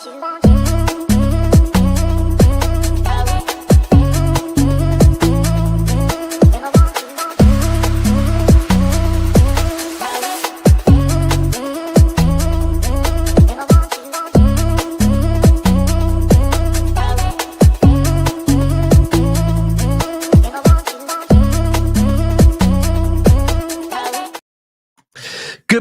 Good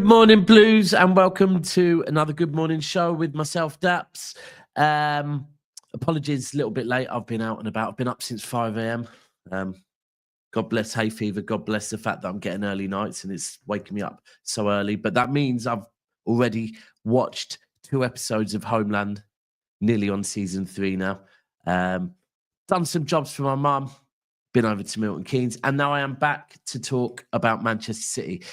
morning, Blues, and welcome to another Good Morning Show with myself, Daps. Apologies, a little bit late. I've been out and about. I've been up since 5 a.m. God bless hay fever. God bless the fact that I'm getting early nights and it's waking me up so early. But that means I've already watched 2 episodes of Homeland, nearly on season 3 now. Done some jobs for my mum, been over to Milton Keynes, and now I am back to talk about Manchester City.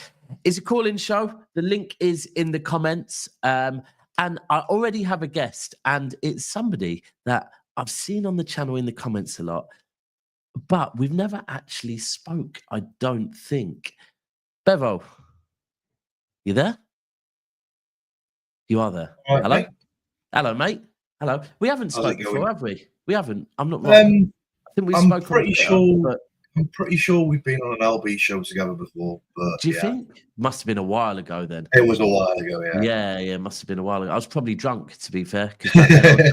It's a call-in show. The link is in the comments. And I already have a guest, and it's somebody that I've seen on the channel in the comments a lot, but we've never actually spoke, I don't think. Bevo, you there? You are there. Right, hello? mate. Hello, mate. Hello. We haven't How's it spoken before, going? have we? We haven't. I'm not wrong. I think we I'm spoke pretty on Twitter, sure. but I'm pretty sure we've been on an LB show together before. But do you yeah, think? Must have been a while ago then. it was a while ago? Yeah, must have been a while ago. I was probably drunk, to be fair, because back then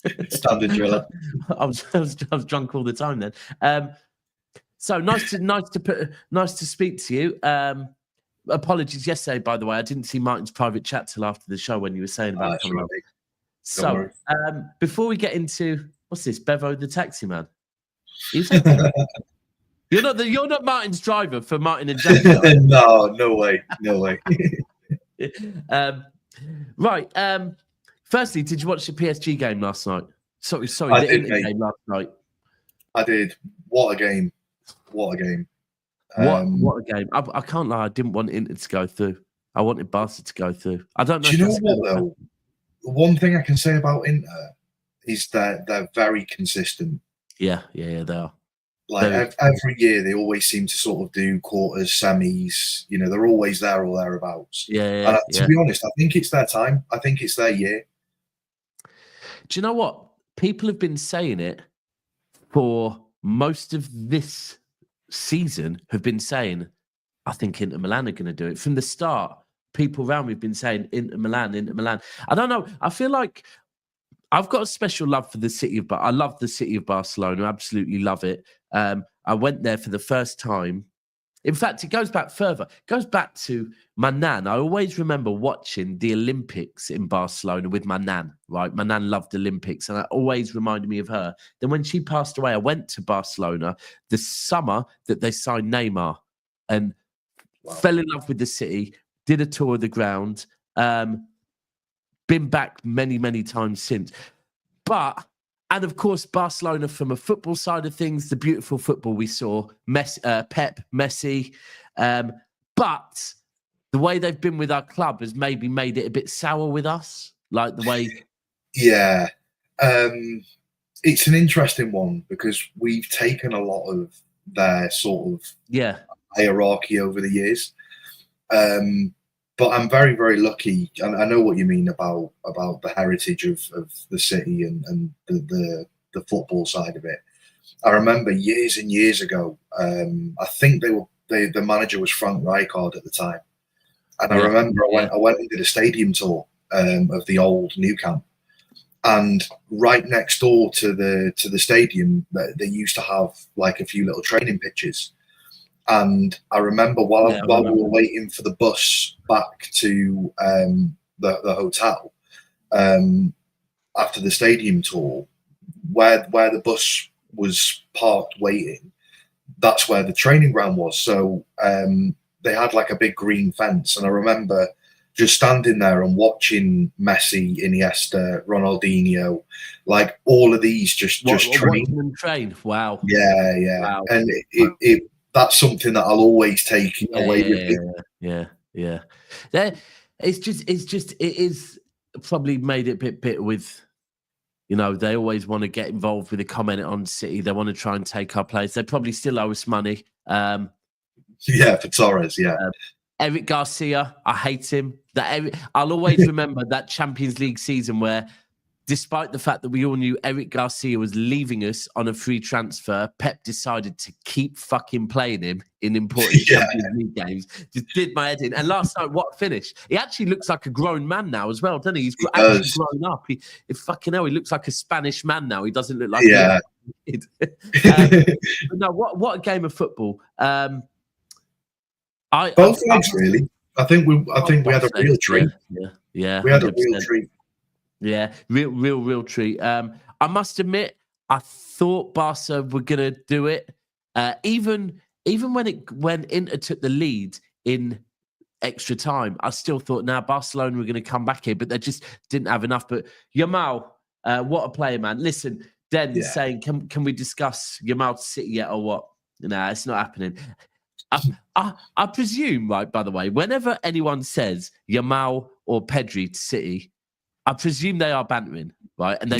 I was drunk all the Standard driller. I was drunk all the time then. So nice to speak to you. Apologies yesterday, by the way. I didn't see Martin's private chat till after the show when you were saying about coming Right. up. Don't So worry. before we get into what's this, Bevo the taxi man? You said that? You're not Martin's driver for Martin and Jack. No way. Right. Firstly, did you watch the PSG game last night? Sorry, I the did, Inter mate. game last night. I did. What a game! What a game! I can't lie. I didn't want Inter to go through. I wanted Barca to go through. I don't know. Do you if know that's what gonna though? One thing I can say about Inter is that they're very consistent. Yeah, they are. Like every year, they always seem to sort of do quarters, semis. You know, they're always there or thereabouts. Yeah. To be honest, I think it's their time. I think it's their year. Do you know what? People have been saying it for most of this season, have been saying, I think Inter Milan are going to do it. From the start, people around me have been saying Inter Milan. I don't know. I feel like I've got a special love for the city of I love the city of Barcelona. I absolutely love it. I went there for the first time. In fact, it goes back further. It goes back to my nan. I always remember watching the Olympics in Barcelona with my nan, right? My nan loved Olympics, and that always reminded me of her. Then when she passed away, I went to Barcelona the summer that they signed Neymar and fell in love with the city, did a tour of the ground, been back many, many times since. And of course, Barcelona, from a football side of things, the beautiful football we saw, Pep, Messi. But the way they've been with our club has maybe made it a bit sour with us, like the way. Yeah. It's an interesting one because we've taken a lot of their sort of hierarchy over the years. But I'm very, very lucky, and I know what you mean about the heritage of the city and the football side of it. I remember years and years ago, I think the manager was Frank Rijkaard at the time, and I remember I went and did a stadium tour of the old Nou Camp, and right next door to the stadium, they used to have like a few little training pitches. And I remember while we were waiting for the bus back to the hotel after the stadium tour, where the bus was parked waiting, that's where the training ground was. So they had like a big green fence, and I remember just standing there and watching Messi, Iniesta, Ronaldinho, like all of these just train. Wow. Yeah. Wow. And it that's something that I'll always take away with me. Yeah. It is probably made it a bit bitter with, they always want to get involved with the comment on City. They want to try and take our place. They probably still owe us money. Yeah, for Torres, yeah. Eric Garcia, I hate him. I'll always remember that Champions League season where, despite the fact that we all knew Eric Garcia was leaving us on a free transfer, Pep decided to keep fucking playing him in important Champions League games. Just did my head in. And last night, what a finish. He actually looks like a grown man now as well, doesn't he? He's actually grown up. He fucking hell, he looks like a Spanish man now. He doesn't look like a kid. But no, what a game of football. Both legs, really. I think we had a real treat. Yeah. We had a real treat. Yeah, real treat. I must admit, I thought Barca were gonna do it. Even when Inter took the lead in extra time, I still thought now Barcelona were gonna come back here, but they just didn't have enough. But Yamal, what a player, man! Listen, Den's saying, can we discuss Yamal to City yet or what? Nah, it's not happening. I presume, right? By the way, whenever anyone says Yamal or Pedri to City, I presume they are bantering, right? And they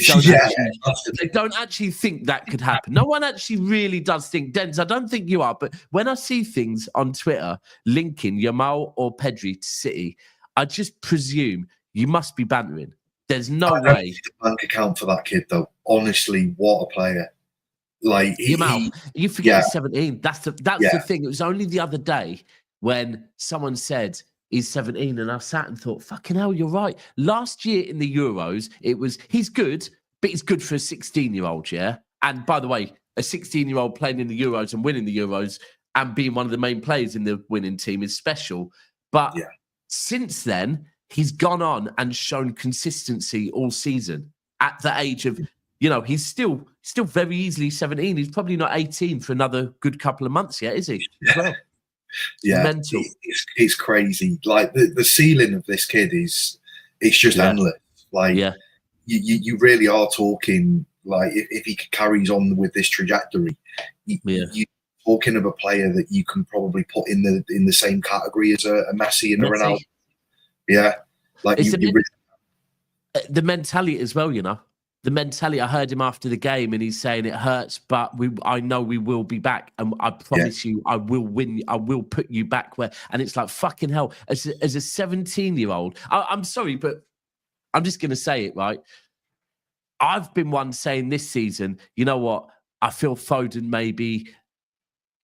don't actually think that could happen. No one actually really does think. Dens, I don't think you are, but when I see things on Twitter linking Yamal or Pedri to City, I just presume you must be bantering. There's no way. The bank account for that kid, though. Honestly, what a player! Like Yamal, you forget he's 17. That's the thing. It was only the other day when someone said he's 17, and I sat and thought, fucking hell, you're right. Last year in the Euros, he's good, but he's good for a 16-year-old, yeah? And by the way, a 16-year-old playing in the Euros and winning the Euros and being one of the main players in the winning team is special. But since then, he's gone on and shown consistency all season at the age of, he's still very easily 17. He's probably not 18 for another good couple of months yet, is he? As well. Yeah, mental. It's crazy. Like the ceiling of this kid is just endless. Like you really are talking, like if he carries on with this trajectory, you're talking of a player that you can probably put in the same category as a Messi and a Ronaldo. Yeah, like the mentality as well. The mentality. I heard him after the game, and he's saying it hurts, but I know we will be back, and I promise you, I will win. I will put you back where. And it's like fucking hell. As a 17-year-old, I'm sorry, but I'm just gonna say it, right. I've been one saying this season, you know what? I feel Foden maybe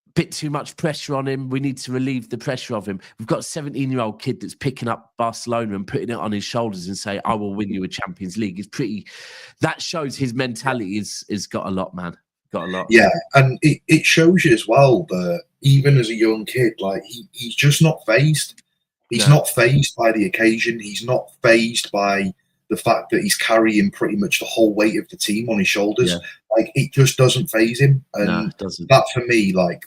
a bit too much pressure on him. We need to relieve the pressure of him. We've got a 17-year-old kid that's picking up Barcelona and putting it on his shoulders and say, I will win you a Champions League. That shows his mentality is got a lot, man. Got a lot. Yeah, and it shows you as well that even as a young kid, like he's just not fazed. He's not fazed by the occasion. He's not fazed by the fact that he's carrying pretty much the whole weight of the team on his shoulders. Like it just doesn't faze him. And it doesn't. That for me, like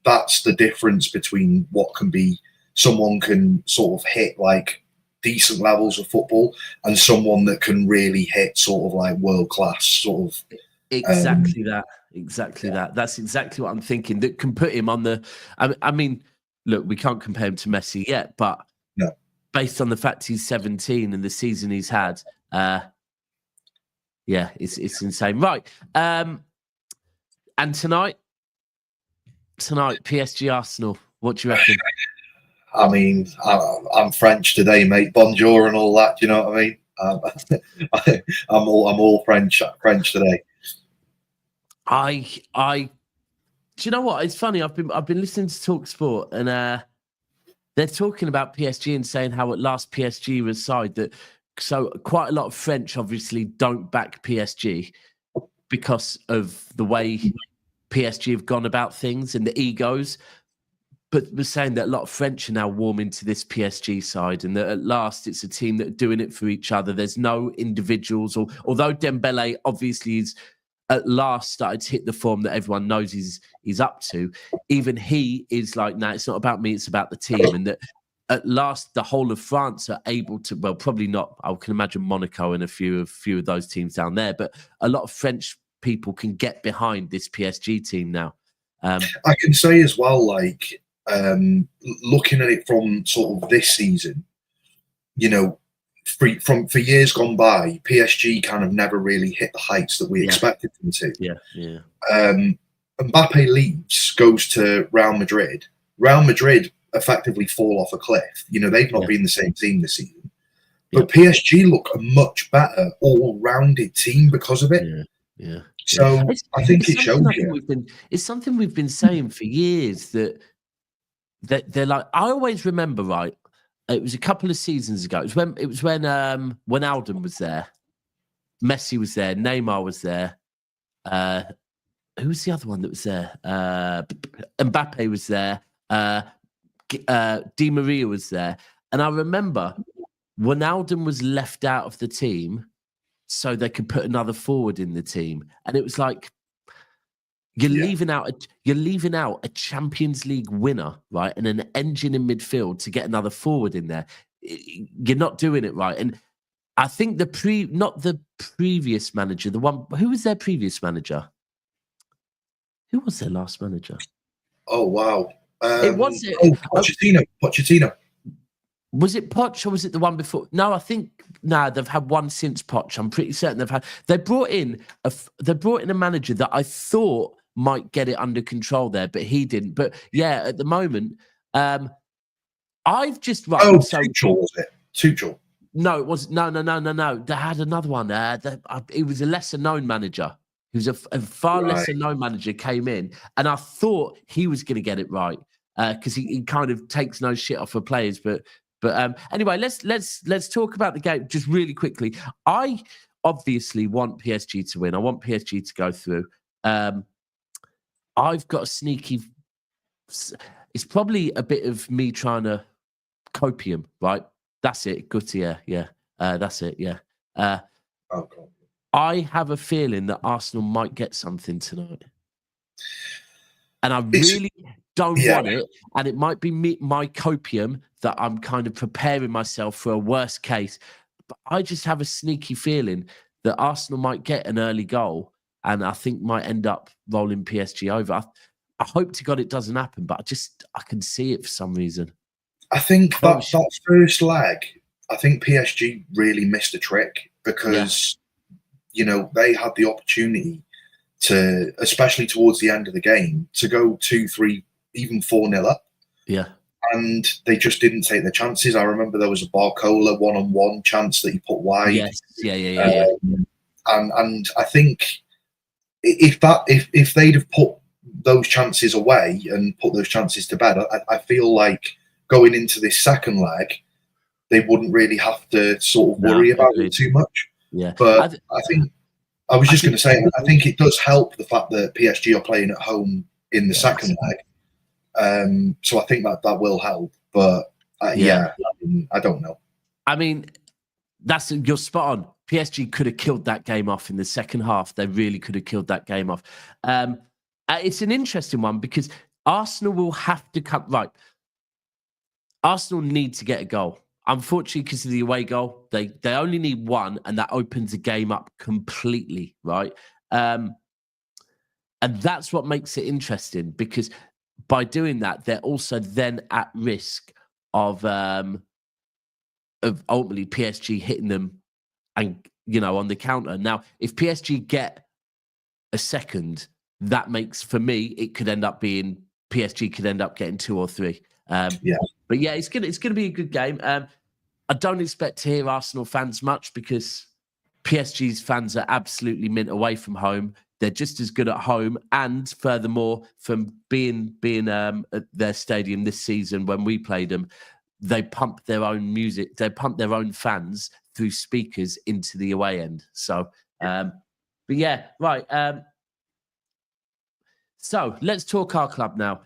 that's the difference between what can be someone can sort of hit like decent levels of football and someone that can really hit sort of like world class sort of exactly that. That's exactly what I'm thinking. That can put him on the I mean, look, we can't compare him to Messi yet, but based on the fact he's 17 and the season he's had, it's insane. Right. And tonight, PSG Arsenal. What do you reckon? I mean, I'm French today, mate. Bonjour and all that. Do you know what I mean? I'm all French today. Do you know what? It's funny. I've been listening to Talk Sport, and they're talking about PSG and saying how at last PSG was side that. So quite a lot of French obviously don't back PSG because of the way PSG have gone about things and the egos. But we're saying that a lot of French are now warming to this PSG side, and that at last it's a team that are doing it for each other. There's no individuals, although Dembele obviously is at last started to hit the form that everyone knows he's up to. Even he is like, no, it's not about me, it's about the team. And that at last the whole of France are able to, well, probably not, I can imagine Monaco and a few of those teams down there, but a lot of French people can get behind this PSG team now. I can say as well, like, looking at it from sort of this season, you know, for years gone by, PSG kind of never really hit the heights that we expected them to. Mbappe leaves, goes to Real Madrid. Real Madrid effectively fall off a cliff. You know, they've not been the same team this season. But PSG look a much better all-rounded team because of it. Yeah. So I think it shows you. It's something we've been saying for years that they're like. I always remember, right? It was a couple of seasons ago. It was when Alden was there, Messi was there, Neymar was there. Who was the other one that was there? Mbappe was there. Di Maria was there, and I remember Ronaldo was left out of the team so they could put another forward in the team, and it was like you're leaving out a Champions League winner, right, and an engine in midfield to get another forward in there. You're not doing it right, and I think not the previous manager, the one who was their previous manager. Who was their last manager? Oh wow! Pochettino. Was it Poch or was it the one before? No, I think they've had one since Poch. I'm pretty certain they brought in a manager that I thought might get it under control there, but he didn't. But yeah, at the moment, I've just Tuchel, was it? Tuchel. No, it wasn't. No. They had another one. It was a lesser known manager. He was a far lesser known manager came in, and I thought he was going to get it right because he kind of takes no shit off of players. But anyway, let's talk about the game just really quickly. I obviously want PSG to win. I want PSG to go through. I've got a sneaky. It's probably a bit of me trying to copium, right? That's it, Gutier. Yeah, that's it. Yeah. Okay. I have a feeling that Arsenal might get something tonight. And I really don't want it. And it might be my copium that I'm kind of preparing myself for a worst case. But I just have a sneaky feeling that Arsenal might get an early goal and I think might end up rolling PSG over. I hope to God it doesn't happen, but I can see it for some reason. I think that first leg, I think PSG really missed a trick because... You know, they had the opportunity to, especially towards the end of the game, to go 2-3, even 4-0 up. Yeah. And they just didn't take their chances. I remember there was a Barcola one-on-one chance that he put wide. Yes. Yeah. And I think if they'd have put those chances away and put those chances to bed, I feel like going into this second leg, they wouldn't really have to sort of worry about it too much. Yeah, but I was just going to say, I think it does help the fact that PSG are playing at home in the second leg. So I think that will help. But I don't know. I mean, you're spot on. PSG could have killed that game off in the second half. They really could have killed that game off. It's an interesting one because Arsenal will have to come right. Arsenal need to get a goal. Unfortunately, because of the away goal, they only need one, and that opens the game up completely, right? And that's what makes it interesting because by doing that, they're also then at risk of ultimately PSG hitting them and on the counter. Now, if PSG get a second, that makes for me it could end up being PSG could end up getting 2 or 3. But yeah, it's gonna be a good game. I don't expect to hear Arsenal fans much because PSG's fans are absolutely mint away from home. They're just as good at home, and furthermore, from being at their stadium this season when we played them, they pump their own music. They pump their own fans through speakers into the away end. So, but yeah, right. So let's talk our club now.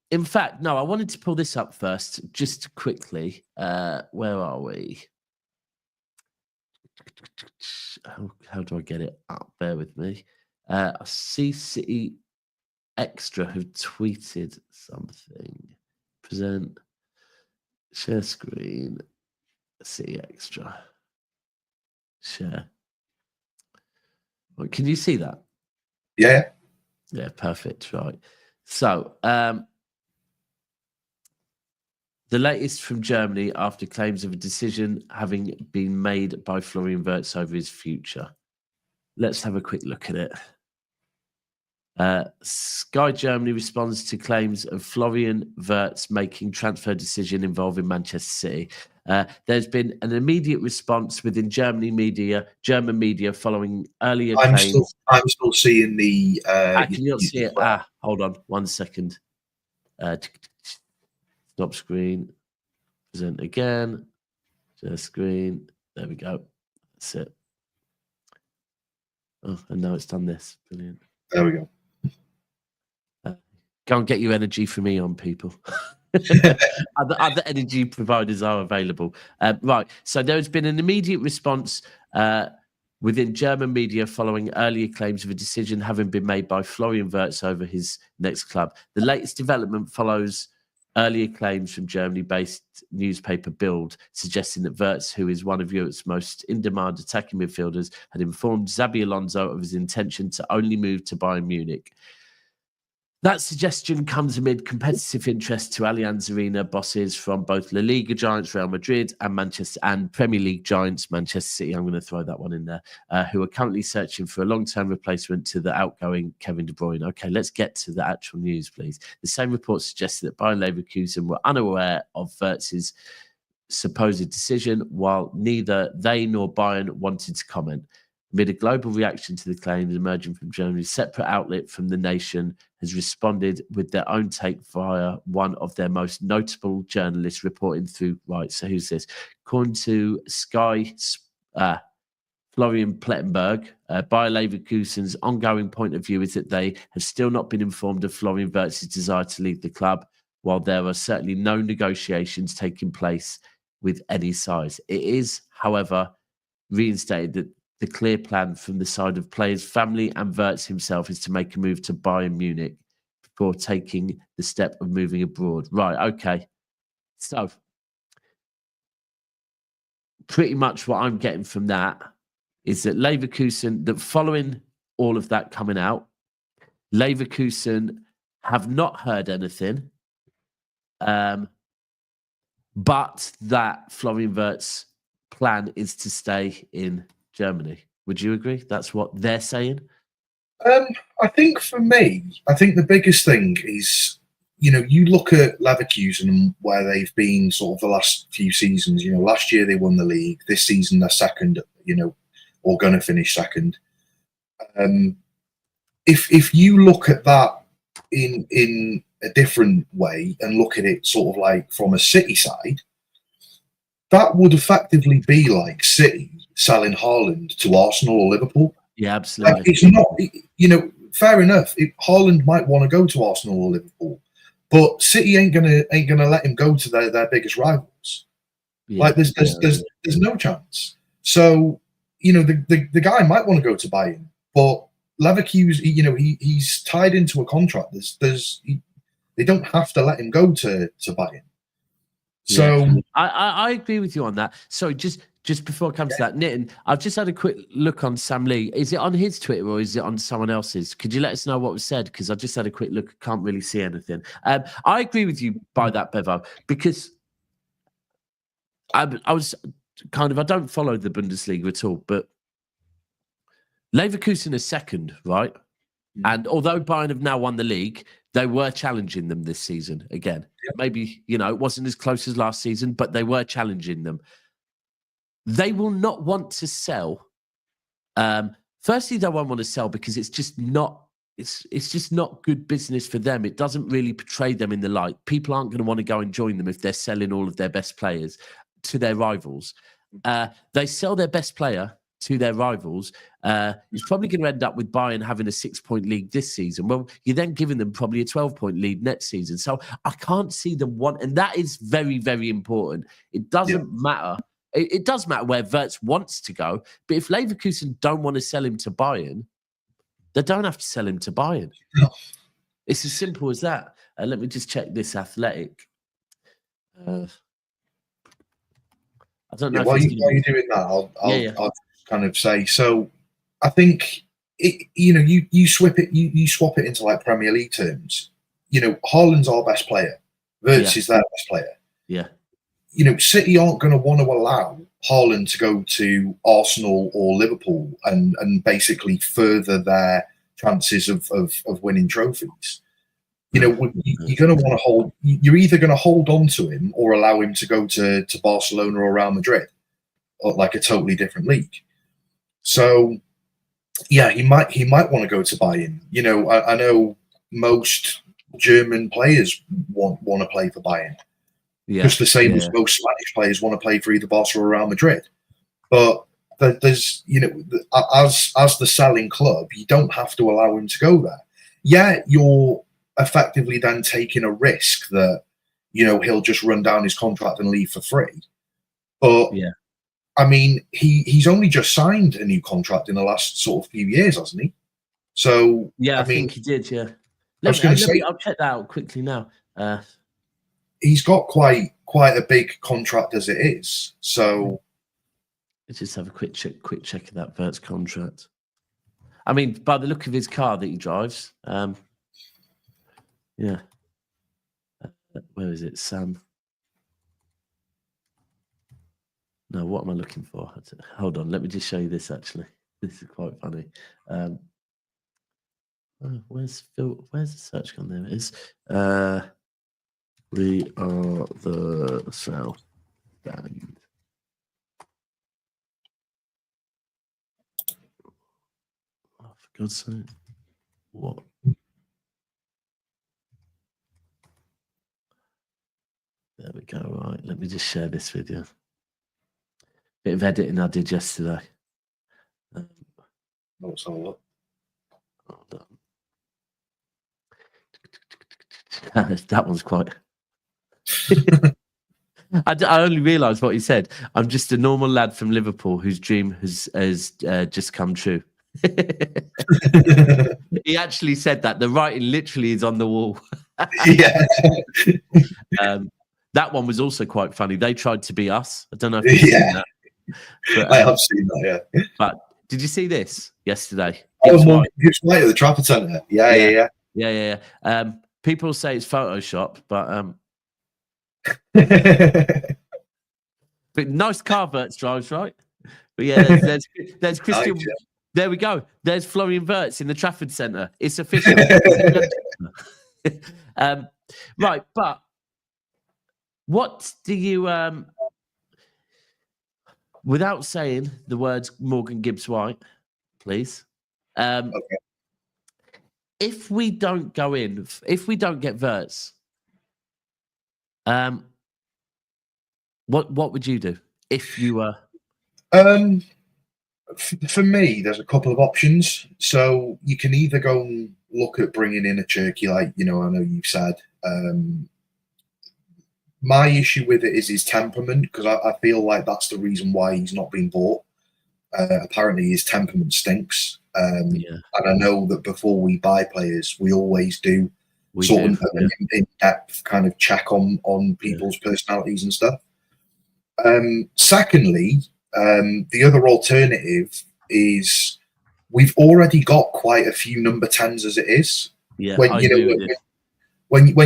In fact, no, I wanted to pull this up first, just quickly. Where are we? How do I get it up? Bear with me. I see City Extra have tweeted something. Present, share screen, City Extra, share. Well, can you see that? Yeah. Yeah, perfect. Right. So, the latest from Germany after claims of a decision having been made by Florian Wirtz over his future. Let's have a quick look at it. Sky Germany responds to claims of Florian Wirtz making transfer decision involving Manchester City. There's been an immediate response within German media following earlier claims. I'm still seeing the. Can you not see it? Hold on 1 second. Stop screen. Present again. Share screen. There we go. That's it. Oh, and now it's done this. Brilliant. There we go. Go and get your energy from Eon, people. Other energy providers are available. Right. So there has been an immediate response within German media following earlier claims of a decision having been made by Florian Wirtz over his next club. The latest development follows earlier claims from Germany-based newspaper Bild, suggesting that Wirtz, who is one of Europe's most in-demand attacking midfielders, had informed Xabi Alonso of his intention to only move to Bayern Munich. That suggestion comes amid competitive interest to Allianz Arena bosses from both La Liga giants Real Madrid and Premier League giants Manchester City. I'm going to throw that one in there, who are currently searching for a long-term replacement to the outgoing Kevin De Bruyne. Okay, let's get to the actual news, please. The same report suggested that Bayern Leverkusen were unaware of Wirtz's supposed decision, while neither they nor Bayern wanted to comment. Amid a global reaction to the claims emerging from Germany, a separate outlet from The Nation has responded with their own take via one of their most notable journalists reporting through. Right, so who's this? According to Sky, Florian Plettenberg, Bayer Leverkusen's ongoing point of view is that they have still not been informed of Florian Wirtz's desire to leave the club, while there are certainly no negotiations taking place with any size. It is, however, reinstated that the clear plan from the side of players' family and Wirtz himself is to make a move to Bayern Munich before taking the step of moving abroad. Right, okay. So, pretty much what I'm getting from that is that Leverkusen, that following all of that coming out, Leverkusen have not heard anything, but that Florian Wirtz's plan is to stay in Germany. Would you agree? That's what they're saying? I think for me, the biggest thing is, you look at Leverkusen and where they've been sort of the last few seasons. Last year they won the league. This season they're second, or going to finish second. If you look at that in a different way and look at it sort of like from a City side, that would effectively be like City selling Haaland to Arsenal or Liverpool. Yeah, absolutely. It's not, fair enough. Haaland might want to go to Arsenal or Liverpool, but City ain't gonna let him go to their biggest rivals. Yeah, there's no chance. So the guy might want to go to Bayern, but Leverkusen, he's tied into a contract. They don't have to let him go to Bayern. So yeah. I agree with you on that. So just before I come to that, Nitin, I've just had a quick look on Sam Lee. Is it on his Twitter or is it on someone else's? Could you let us know what was said? Because I just had a quick look. I can't really see anything. I agree with you by that, Bevo, because I was I don't follow the Bundesliga at all, but Leverkusen is second, right? And although Bayern have now won the league, they were challenging them this season again. Yep. Maybe, it wasn't as close as last season, but they were challenging them. They will not want to sell. Firstly, they won't want to sell because it's just not good business for them. It doesn't really portray them in the light. People aren't going to want to go and join them if they're selling all of their best players to their rivals. They sell their best player to their rivals. It's probably going to end up with Bayern having a 6-point lead this season. Well, you're then giving them probably a 12-point lead next season. So I can't see them want, and that is very, very important. It doesn't matter. It does matter where Wirtz wants to go, but if Leverkusen don't want to sell him to Bayern, they don't have to sell him to Bayern. No. It's as simple as that. Let me just check this Athletic. I don't know. While you're doing that, I'll kind of say, so I think you swap it into like Premier League terms. Haaland's our best player. Wirtz is their best player. Yeah. City aren't going to want to allow Haaland to go to Arsenal or Liverpool and basically further their chances of winning trophies. You know, you're going to want to hold. You're either going to hold on to him or allow him to go to Barcelona or Real Madrid, or like a totally different league. So, yeah, he might want to go to Bayern. You know, I know most German players want to play for Bayern. Just the same as most Spanish players want to play for either Barcelona or Real Madrid. But there's, you know, as the selling club, you don't have to allow him to go there. Yeah, you're effectively then taking a risk that, you know, he'll just run down his contract and leave for free. But I mean, he's only just signed a new contract in the last sort of few years, hasn't he? So I think he did. Yeah, I'll check that out quickly now. He's got quite a big contract as it is. So let's just have a quick check of that Wirtz contract. I mean, by the look of his car that he drives, yeah. Where is it, Sam? No, what am I looking for? Hold on, let me just show you this. Actually, this is quite funny. Where's Phil? Where's the search gone? There it is. We are the South Band. Oh, for God's sake! What? There we go. Right, let me just share this video. Bit of editing I did yesterday. Let's have a look. Hold on. That one's quite. I only realised what he said. I'm just a normal lad from Liverpool whose dream has just come true. He actually said that. The writing literally is on the wall. Yeah. That one was also quite funny. They tried to be us. I don't know if you've seen that. But, I have seen that, yeah. But did you see this yesterday? Morgan Gibbs-White at the Trafford Centre. Yeah. People say it's Photoshop, but but nice car Wirtz drives, right? But yeah, there's Christian. Nice, yeah. There we go. There's Florian Wirtz in the Trafford Centre. It's official. Right, but what do you without saying the words Morgan Gibbs-White, please. Okay. If we don't go in, if we don't get Wirtz, what would you do if you were? For me, there's a couple of options. So you can either go and look at bringing in a Turkey, like, you know, I know you've said. My issue with it is his temperament, because I feel like that's the reason why he's not been bought. Apparently his temperament stinks. And I know that before we buy players, we always do an in-depth kind of check on people's personalities and stuff. Secondly, the other alternative is we've already got quite a few number 10s as it is. Yeah, when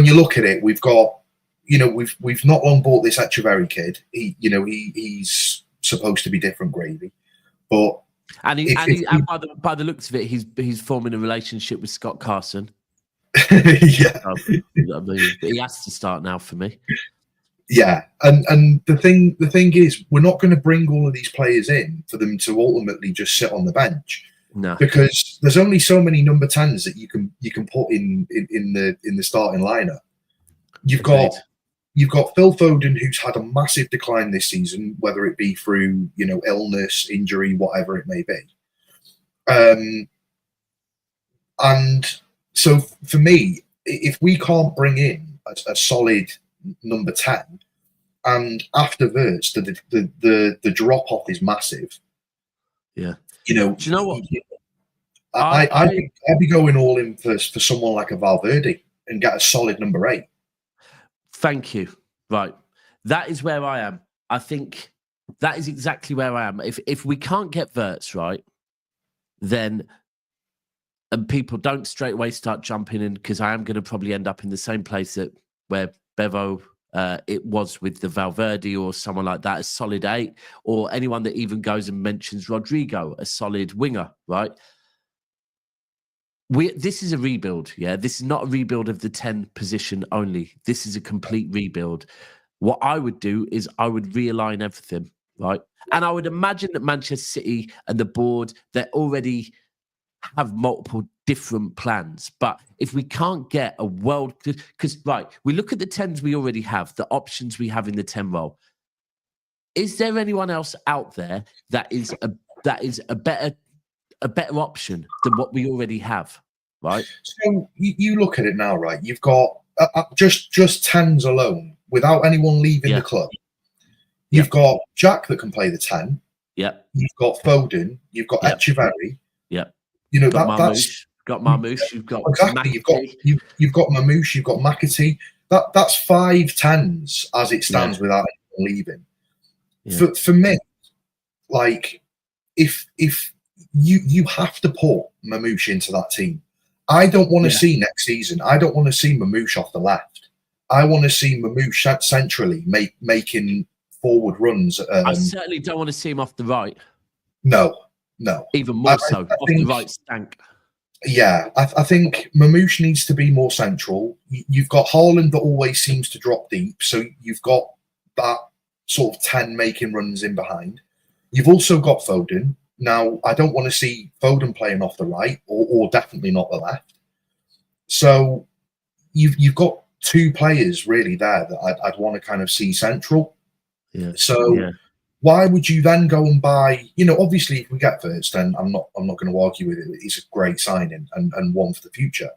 you look at it, we've got, you know, we've not long bought this Echeverry kid. He's supposed to be different gravy, but and by the looks of it, he's forming a relationship with Scott Carson. Yeah, he has to start now for me. Yeah, and the thing is, we're not going to bring all of these players in for them to ultimately just sit on the bench. No, because there's only so many number 10s that you can put in the starting lineup. You've got Phil Foden, who's had a massive decline this season, whether it be through, you know, illness, injury, whatever it may be. And so for me, if we can't bring in a solid number 10, and after Wirtz, the drop off is massive. Yeah, you know. Do you know what? I'd be going all in for someone like a Valverde and get a solid number 8. Thank you. Right, that is where I am. I think that is exactly where I am. If we can't get Wirtz right, then and people don't straight away start jumping in, because I am going to probably end up in the same place where Bevo it was with the Valverde or someone like that, a solid 8, or anyone that even goes and mentions Rodrygo, a solid winger, right? This is a rebuild. Yeah, this is not a rebuild of the 10 position only. This is a complete rebuild. What I would do is I would realign everything, right? And I would imagine that Manchester City and the board, they already have multiple different plans. But if we can't get a world, because right, we look at the 10s we already have, the options we have in the 10 role. Is there anyone else out there that is a better option than what we already have, right? So you look at it now, right? You've got just 10s alone, without anyone leaving the club. You've got Jack that can play the 10. Yeah. You've got Foden. You've got Echeverry. Yeah. You know, that's got Marmouche. You've got exactly. McAtee. You've got Marmouche. You've got McAtee. That's 5 10s as it stands without anyone leaving. Yeah. For me, like if you have to put Marmouche into that team. I don't want to see next season. I don't want to see Marmouche off the left. I want to see Marmouche centrally making forward runs. I certainly don't want to see him off the right. No. Even more so. Off the right stank. Yeah, I think Marmouche needs to be more central. You've got Haaland that always seems to drop deep. So you've got that sort of 10 making runs in behind. You've also got Foden. Now, I don't want to see Foden playing off the right or definitely not the left. So you've got 2 players really there that I'd want to kind of see central. Yeah. So why would you then go and buy, obviously if we get Wirtz, then I'm not going to argue with it. It's a great signing and one for the future.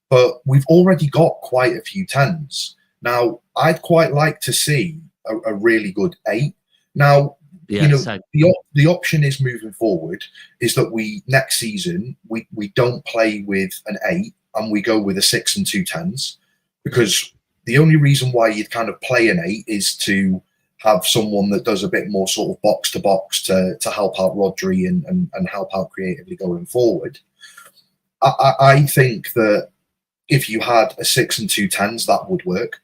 But we've already got quite a few 10s. Now, I'd quite like to see a really good 8. Now, the option is moving forward is that next season we don't play with an 8 and we go with a 6 and 2 10s, because the only reason why you'd kind of play an 8 is to have someone that does a bit more sort of box to box to help out Rodri and help out creatively going forward. I think that if you had a 6 and 2 10s, that would work.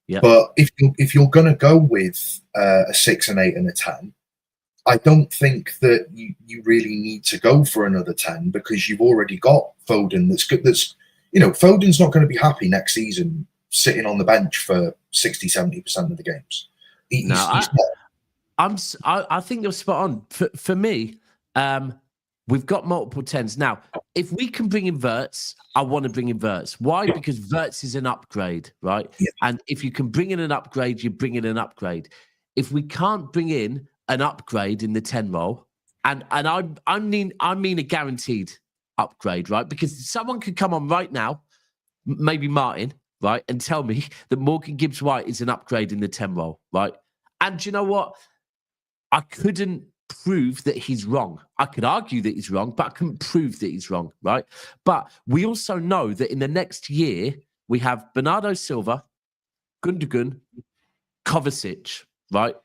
Yeah. But if you're going to go with a 6 and 8 and a 10, I don't think that you really need to go for another 10, because you've already got Foden that's good. Foden's not going to be happy next season sitting on the bench for 60-70% of the games. I think you're spot on. For me, we've got multiple 10s. Now, if we can bring in Wirtz, I want to bring in Wirtz. Why? Because Wirtz is an upgrade, right? Yeah. And if you can bring in an upgrade, you bring in an upgrade. If we can't bring in an upgrade in the 10 role, and I mean a guaranteed upgrade, right? Because someone could come on right now, maybe Martin, right, and tell me that Morgan Gibbs-White is an upgrade in the 10 role, right? And you know what? I couldn't prove that he's wrong. I could argue that he's wrong, but I couldn't prove that he's wrong, right? But we also know that in the next year, we have Bernardo Silva, Gundogan, Kovacic, right?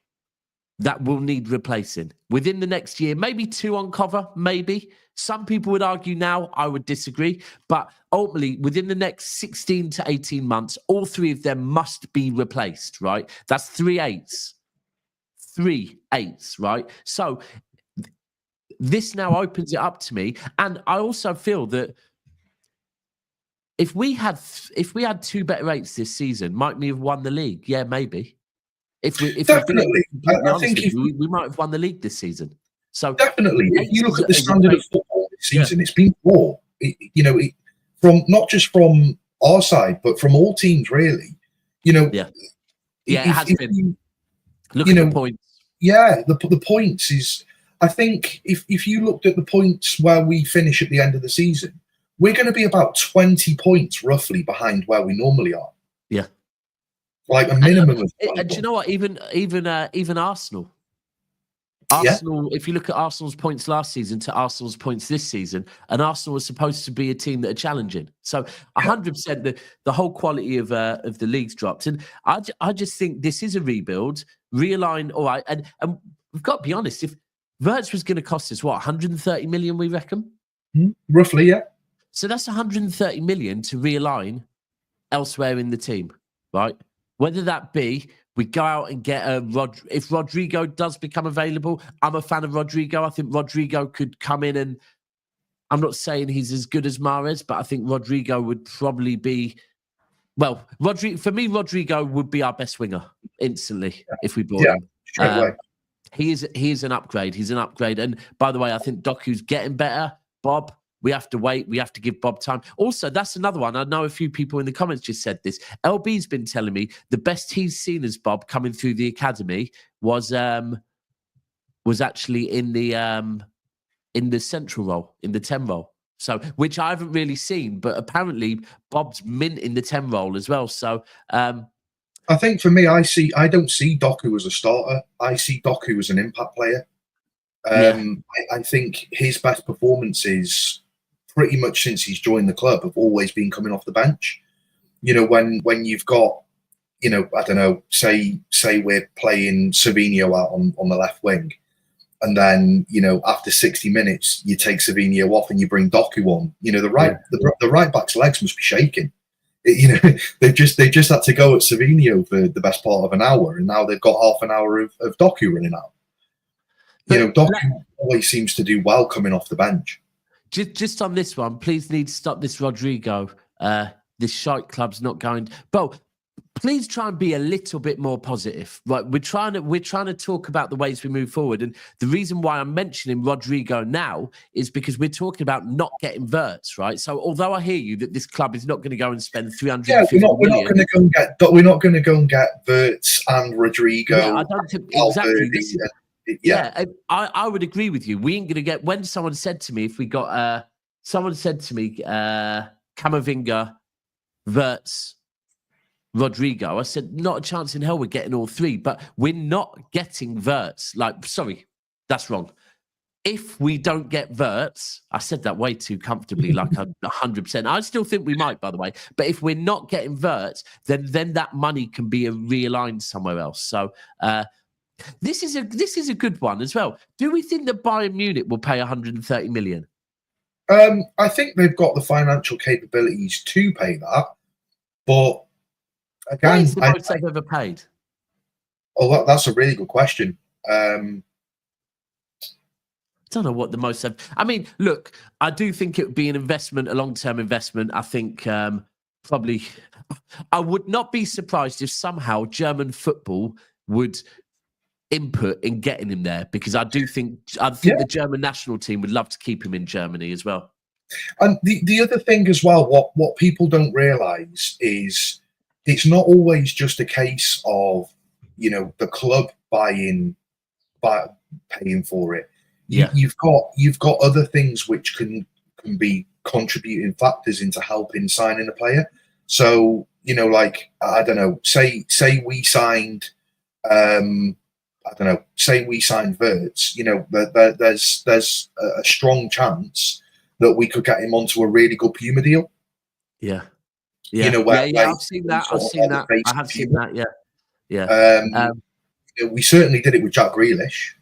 That will need replacing within the next year. Maybe 2 on cover, maybe. Some people would argue now, I would disagree. But ultimately, within the next 16 to 18 months, all 3 of them must be replaced, right? That's 3 8s. 3 8s, right? So this now opens it up to me. And I also feel that if we had 2 better 8s this season, might we have won the league? Yeah, maybe. Definitely. I think we might have won the league this season. So definitely, if you look at the standard of football this season, it's been poor. From not just from our side, but from all teams, really. It has been. Look at the points. Yeah, the points is. I think if you looked at the points where we finish at the end of the season, we're going to be about 20 points roughly behind where we normally are. Yeah. Like a minimum of. And do you know what? Even Arsenal. If you look at Arsenal's points last season to Arsenal's points this season, and Arsenal was supposed to be a team that are challenging. So 100% the whole quality of the league's dropped. And I just think this is a rebuild, realign. All right. And we've got to be honest, if Wirtz was going to cost us, 130 million, we reckon? Roughly, yeah. So that's 130 million to realign elsewhere in the team, right? Whether that be we go out and get if Rodrygo does become available, I'm a fan of Rodrygo. I think Rodrygo could come in and I'm not saying he's as good as Mahrez, but I think Rodrygo would probably be. Well, for me, Rodrygo would be our best winger instantly if we bought him. Straight away. He is an upgrade. He's an upgrade. And by the way, I think Doku's getting better. Bob, we have to wait. We have to give Bob time. Also, that's another one. I know a few people in the comments just said this. LB's been telling me the best he's seen as Bob coming through the academy was actually in the central role, in the 10 role. So, which I haven't really seen, but apparently Bob's mint in the 10 role as well. So, I think for me, I don't see Doku as a starter. I see Doku as an impact player. I think his best performances, pretty much since he's joined the club, have always been coming off the bench. You know, when you've got, you know, I don't know, say we're playing Savinho out on the left wing. And then, you know, after 60 minutes, you take Savinho off and you bring Doku on. You know, the right back's legs must be shaking. You know, they've just had to go at Savinho for the best part of an hour, and now they've got half an hour of Doku running out. You know, Doku always seems to do well coming off the bench. Just on this one, please need to stop this Rodrygo. This shite club's not going. But please try and be a little bit more positive. Right, we're trying to talk about the ways we move forward, and the reason why I'm mentioning Rodrygo now is because we're talking about not getting Wirtz, right? So although I hear you that this club is not going to go and spend 350 million, we're not going to go and get Wirtz and Rodrygo. Yeah, I don't think exactly. I would agree with you. We ain't going to get. When someone said to me, Camavinga, Wirtz, Rodrygo, I said, not a chance in hell we're getting all three, but we're not getting Wirtz. Sorry, that's wrong. If we don't get Wirtz, I said that way too comfortably, like 100%. I still think we might, by the way. But if we're not getting Wirtz, then that money can be realigned somewhere else. So this is a good one as well. Do we think that Bayern Munich will pay 130 million? I think they've got the financial capabilities to pay that, but again, what is the most they've ever paid? Oh, that's a really good question. I don't know what the most. I mean, look, I do think it would be an investment, a long-term investment. I think probably. I would not be surprised if somehow German football would input in getting him there, because I think the German national team would love to keep him in Germany as well. And the other thing as well, what people don't realise is it's not always just a case of, you know, the club paying for it. You've got other things which can be contributing factors into helping signing a player. So, you know, like, I don't know, say we signed Wirtz, you know, there's a strong chance that we could get him onto a really good Puma deal. Yeah. You know, I've seen that. I have seen that. Yeah. We certainly did it with Jack Grealish.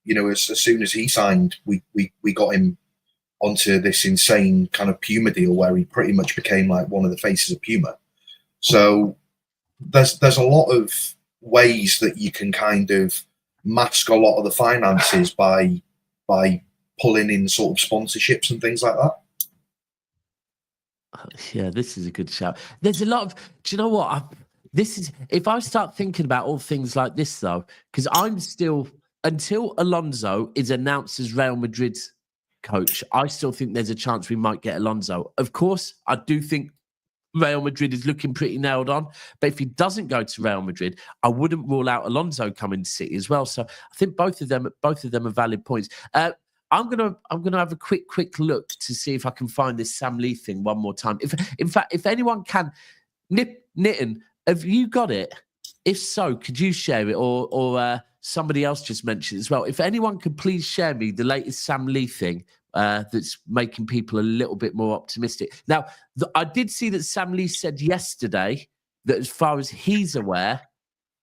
You know, as soon as he signed, we got him onto this insane kind of Puma deal where he pretty much became like one of the faces of Puma. So there's a lot of ways that you can kind of mask a lot of the finances by pulling in sort of sponsorships and things like that. Yeah, this is a good shout. There's a lot of. Do you know what? If I start thinking about all things like this though, because I'm still, until Alonso is announced as Real Madrid's coach, I still think there's a chance we might get Alonso. Of course, I do think Real Madrid is looking pretty nailed on, but if he doesn't go to Real Madrid, I wouldn't rule out Alonso coming to City as well. So I think both of them are valid points. I'm gonna have a quick look to see if I can find this Sam Lee thing one more time. If anyone can, Nitin, have you got it? If so, could you share it, or somebody else just mentioned it as well? If anyone could please share me the latest Sam Lee thing that's making people a little bit more optimistic. Now, I did see that Sam Lee said yesterday that as far as he's aware,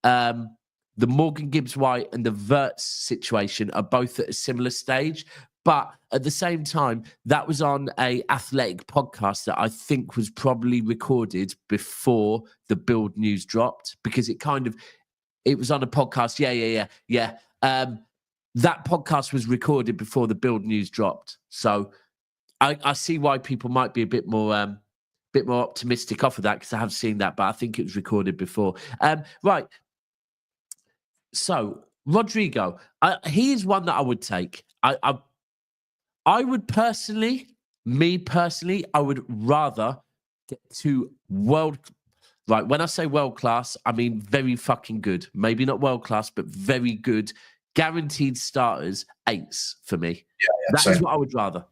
the Morgan Gibbs-White and the Wirtz situation are both at a similar stage. But at the same time, that was on a Athletic podcast that I think was probably recorded before the Build news dropped, because it was on a podcast. Yeah. that podcast was recorded before the build news dropped. So I see why people might be a bit more optimistic off of that, because I have seen that, but I think it was recorded before. Right. So Rodrygo, he is one that I would take. I would personally, I would rather get to right. When I say world class, I mean very fucking good. Maybe not world class, but very good. Guaranteed starters, 8s for me. That is what I would rather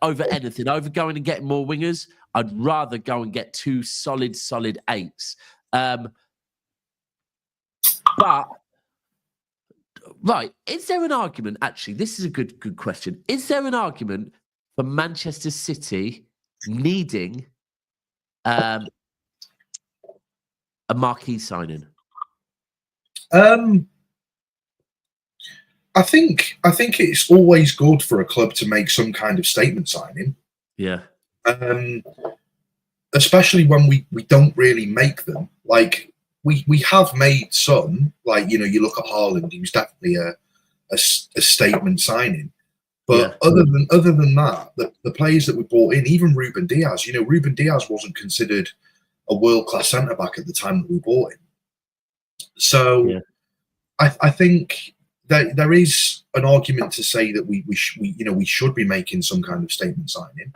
over anything. Over going and getting more wingers, I'd rather go and get 2 solid 8s. But right, is there an argument? Actually, this is a good question. Is there an argument for Manchester City needing a Marquee signing? I think it's always good for a club to make some kind of statement signing. Yeah. Especially when we don't really make them. Like we have made some. Like, you look at Haaland, he was definitely a statement signing. But other than that, the players that we brought in, even Ruben Diaz, Ruben Diaz wasn't considered a world-class centre-back at the time that we bought him. So I think there is an argument to say that we should be making some kind of statement signing.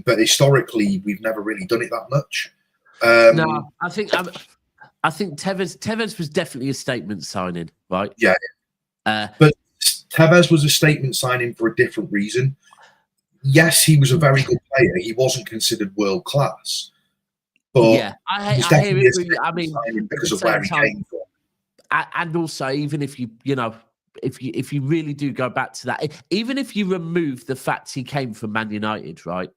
But historically, we've never really done it that much. No, I think Tevez was definitely a statement signing, right? Yeah. But Tevez was a statement signing for a different reason. Yes, he was a very good player. He wasn't considered world class. But I hear it. I mean, because of where he came from. And also, even if if you really do go back to that, even if you remove the fact he came from Man United, right?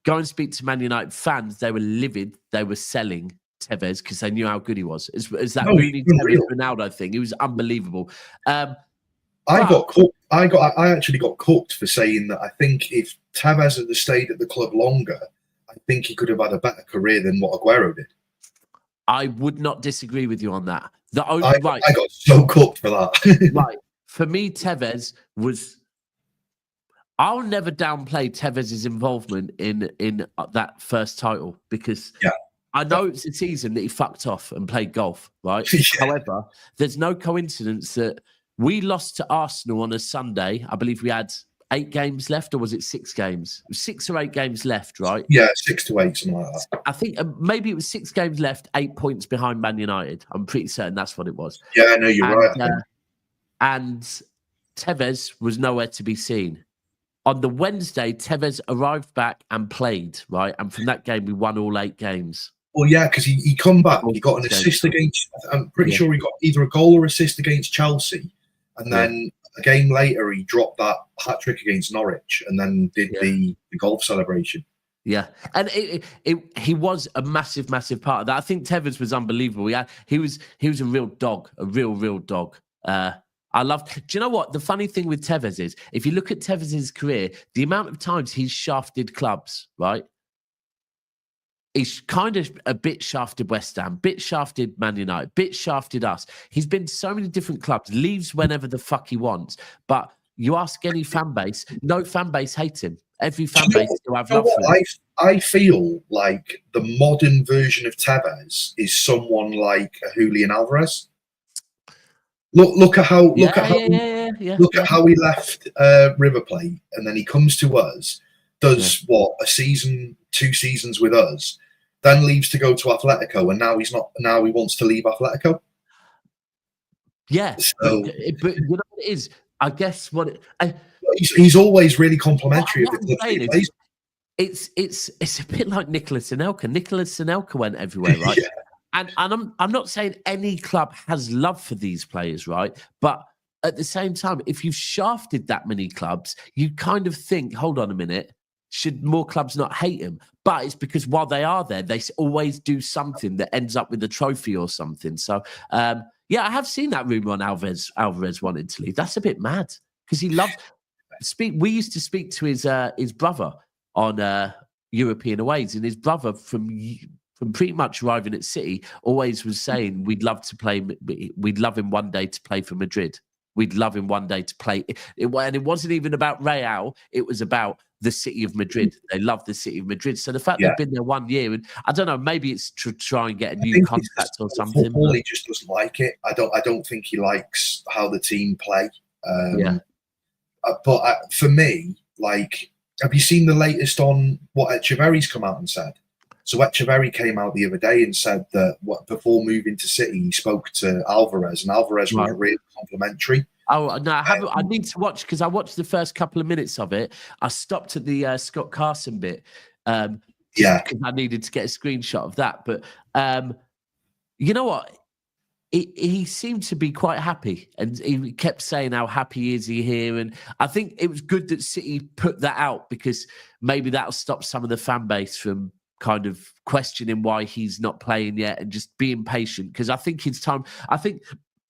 Go and speak to Man United fans. They were livid. They were selling Tevez because they knew how good he was. It's that Rooney Tevez Ronaldo thing. He was unbelievable. I actually got cooked for saying that I think if Tevez had stayed at the club longer, I think he could have had a better career than what Aguero did. I would not disagree with you on that. I got so cooked for that. Right. For me, Tevez was... I'll never downplay Tevez's involvement in that first title, because I know it's a season that he fucked off and played golf, right? However, there's no coincidence that we lost to Arsenal on a Sunday. I believe we had 8 games left, or was it 6 games? 6 or 8 games left, right? Yeah, 6 to 8, something like that. I think maybe it was 6 games left, 8 points behind Man United. I'm pretty certain that's what it was. Yeah, I know you're right. And Tevez was nowhere to be seen. On the Wednesday, Tevez arrived back and played, right? And from that game, we won all 8 games. Well, yeah, because he come back. He got an assist against... I'm pretty sure he got either a goal or assist against Chelsea. And then a game later, he dropped that hat-trick against Norwich and then did the golf celebration. Yeah, and he was a massive part of that. I think Tevez was unbelievable. He was a real dog, a real dog. I loved... Do you know what? The funny thing with Tevez is, if you look at Tevez's career, the amount of times he's shafted clubs, right? He's kind of a bit shafted West Ham, bit shafted Man United, bit shafted us. He's been so many different clubs, leaves whenever the fuck he wants. But you ask any fan base, no fan base hates him. Every fan base still have love for him. I feel like the modern version of Tevez is someone like a Julian Alvarez. Look at how he left River Plate, and then he comes to us, does a season, 2 seasons with us, then leaves to go to Atletico, and now he's not. Now he wants to leave Atletico. Yeah, so, but you know what it is? I guess he's always really complimentary of the club he plays. It's a bit like Nicolas Anelka. Nicolas Anelka went everywhere, right? And I'm not saying any club has love for these players, right? But at the same time, if you've shafted that many clubs, you kind of think, hold on a minute, should more clubs not hate him? But it's because while they are there, they always do something that ends up with a trophy or something. So, I have seen that rumor on Alvarez wanting to leave. That's a bit mad, because he loved we used to speak to his brother on European aways, and his brother from pretty much arriving at City always was saying we'd love him one day to play for Madrid. we'd love him one day to play. And it wasn't even about Real. It was about the city of Madrid. They love the city of Madrid. So the fact they've been there 1 year, and I don't know, maybe it's to try and get a new contract or something. Football, he just doesn't like it. I don't think he likes how the team play. But for me, like, have you seen the latest on what Echeverry's come out and said? So Echeverry came out the other day and said that before moving to City, he spoke to Alvarez, and Alvarez was really complimentary. Oh, no, I haven't. I need to watch, because I watched the first couple of minutes of it. I stopped at the Scott Carson bit because I needed to get a screenshot of that. But you know what? He seemed to be quite happy, and he kept saying how happy is he here. And I think it was good that City put that out, because maybe that'll stop some of the fan base from kind of questioning why he's not playing yet and just being patient. Because I think it's time. I think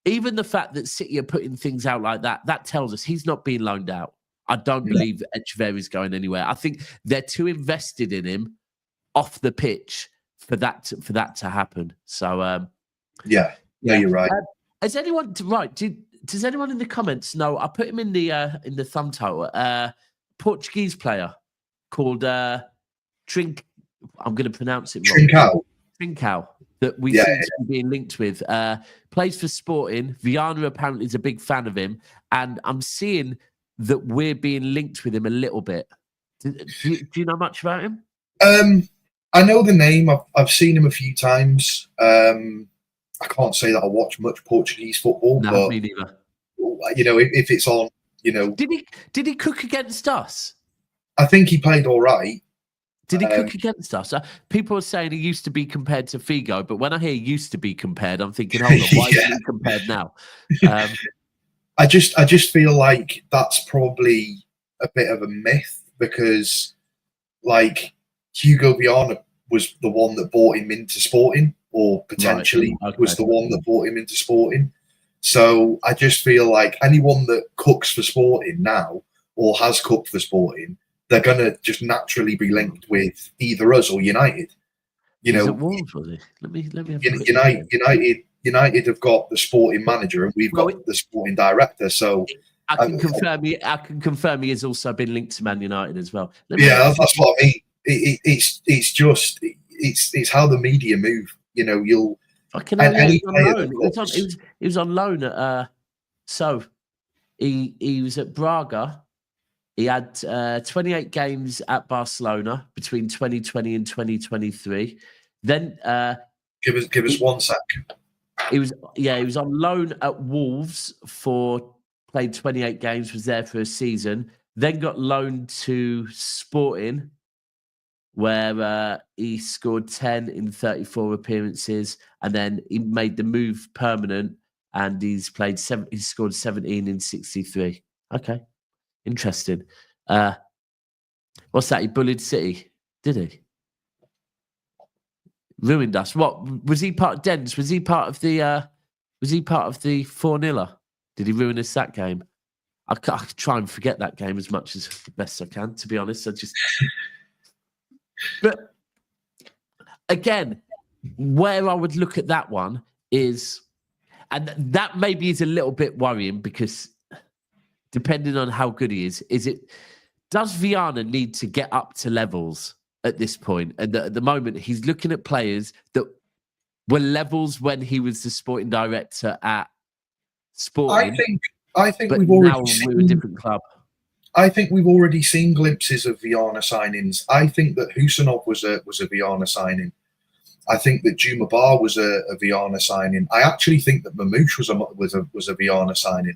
even the fact that City are putting things out like that, that tells us he's not being loaned out. I don't believe Echeverry is going anywhere. I think they're too invested in him off the pitch for that to happen. So you're right. Does anyone in the comments know? I put him in the thumb title. Portuguese player called Trincão. I'm going to pronounce it wrong. Trincão, that we seem to be being linked with. Plays for Sporting. Viana apparently is a big fan of him, and I'm seeing that we're being linked with him a little bit. Do you know much about him? I know the name. I've seen him a few times. I can't say that I watch much Portuguese football. No, but, me neither. You know, if it's on, you know, did he cook against us? I think he played all right. Did he cook against us? People are saying he used to be compared to Figo, but when I hear used to be compared, I'm thinking, hold on, why is he compared now? I just feel like that's probably a bit of a myth, because like Hugo Viana was the one that brought him into Sporting, or potentially was the one that brought him into Sporting. So I just feel like anyone that cooks for Sporting now, or has cooked for Sporting, they're going to just naturally be linked with either us or United. You know, Wolves, was he? Let me have United have got the sporting manager, and we've got the sporting director. So I can confirm he has also been linked to Man United as well. That's what I mean. It's how the media move. You know, he was on loan at he was at Braga. He had 28 games at Barcelona between 2020 and 2023. Then give us 1 sec. He was on loan at Wolves played 28 games, was there for a season. Then got loaned to Sporting, where he scored 10 in 34 appearances, and then he made the move permanent, and he scored 17 in 63. Okay. Interesting. What's that? He bullied City, did he? Ruined us. What was he part of Dens? Was he part of the 4-0? Did he ruin us that game? I try and forget that game as much as best I can, to be honest. But again, where I would look at that one is, and that maybe is a little bit worrying, because depending on how good he is does Viana need to get up to levels at this point? And at the moment, he's looking at players that were levels when he was the sporting director at Sporting. I think but we've now already seen, we're a different club. I think we've already seen glimpses of Viana signings. I think that Husanov was a Viana signing. I think that Juma Bar was a Viana signing. I actually think that Mamouche was a Viana signing.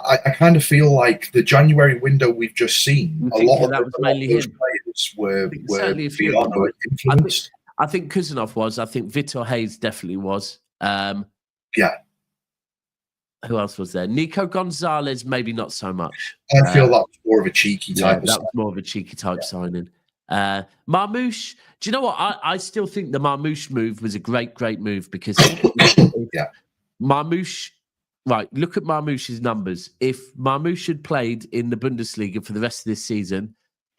I kind of feel like the January window we've just seen, a lot of those players were Viana influenced. I think Kuzanov was. I think Vitor Hayes definitely was. Who else was there? Nico Gonzalez, maybe not so much. I feel that was more of a cheeky type. That was more of a cheeky type signing. Marmouche, do you know what? I still think the Marmouche move was a great move, because Marmouche. Right, look at Marmouche's numbers. If Marmouche had played in the Bundesliga for the rest of this season,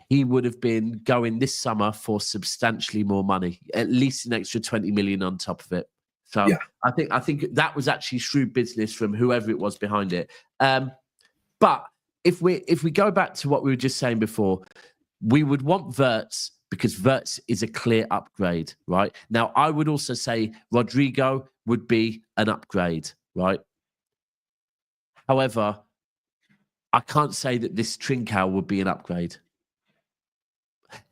he would have been going this summer for substantially more money, at least an extra 20 million on top of it. So I think that was actually shrewd business from whoever it was behind it. But if we go back to what we were just saying before, we would want Wirtz because Wirtz is a clear upgrade, right? Now, I would also say Rodrygo would be an upgrade, right? However, I can't say that this Trincao would be an upgrade.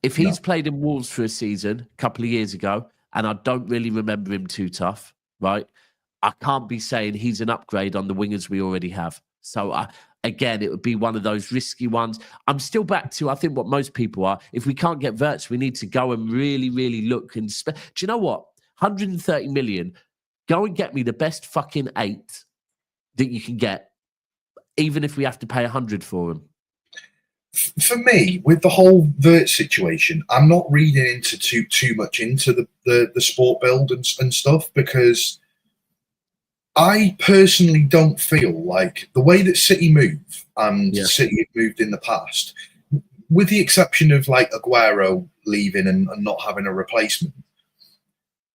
If he's played in Wolves for a season a couple of years ago, and I don't really remember him too tough, right? I can't be saying he's an upgrade on the wingers we already have. So, again, it would be one of those risky ones. I'm still back to, I think, what most people are. If we can't get Wirtz, we need to go and really, really look. And do you know what? 130 million, go and get me the best fucking 8 that you can get, even if we have to pay 100 for him. For me, with the whole Wirtz situation, I'm not reading into too much into the sport build and stuff, because I personally don't feel like the way that City move and City have moved in the past, with the exception of like Aguero leaving and not having a replacement,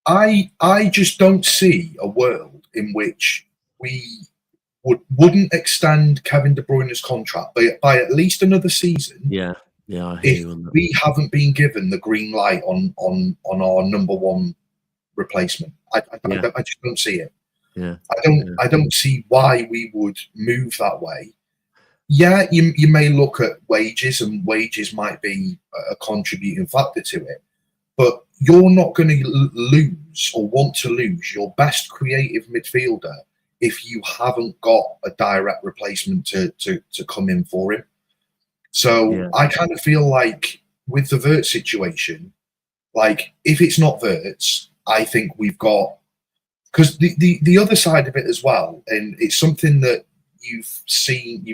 I just don't see a world in which we wouldn't extend Kevin De Bruyne's contract by at least another season. Yeah, I hear you on that. We haven't been given the green light on our number one replacement. I just don't see it. Yeah, I don't see why we would move that way. Yeah, you may look at wages, and wages might be a contributing factor to it, but you're not going to lose or want to lose your best creative midfielder if you haven't got a direct replacement to come in for him. So I kind of feel like with the Wirtz situation, like if it's not Wirtz, I think we've got, because the other side of it as well, and it's something that you've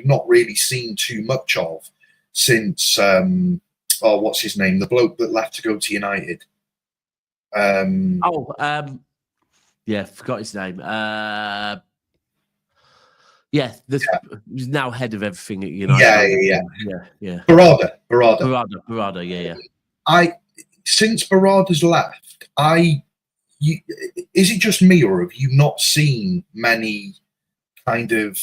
not really seen too much of since what's his name, the bloke that left to go to United. Forgot his name. He's now head of everything at United. Yeah. Barada. Since Barada's left, is it just me, or have you not seen many kind of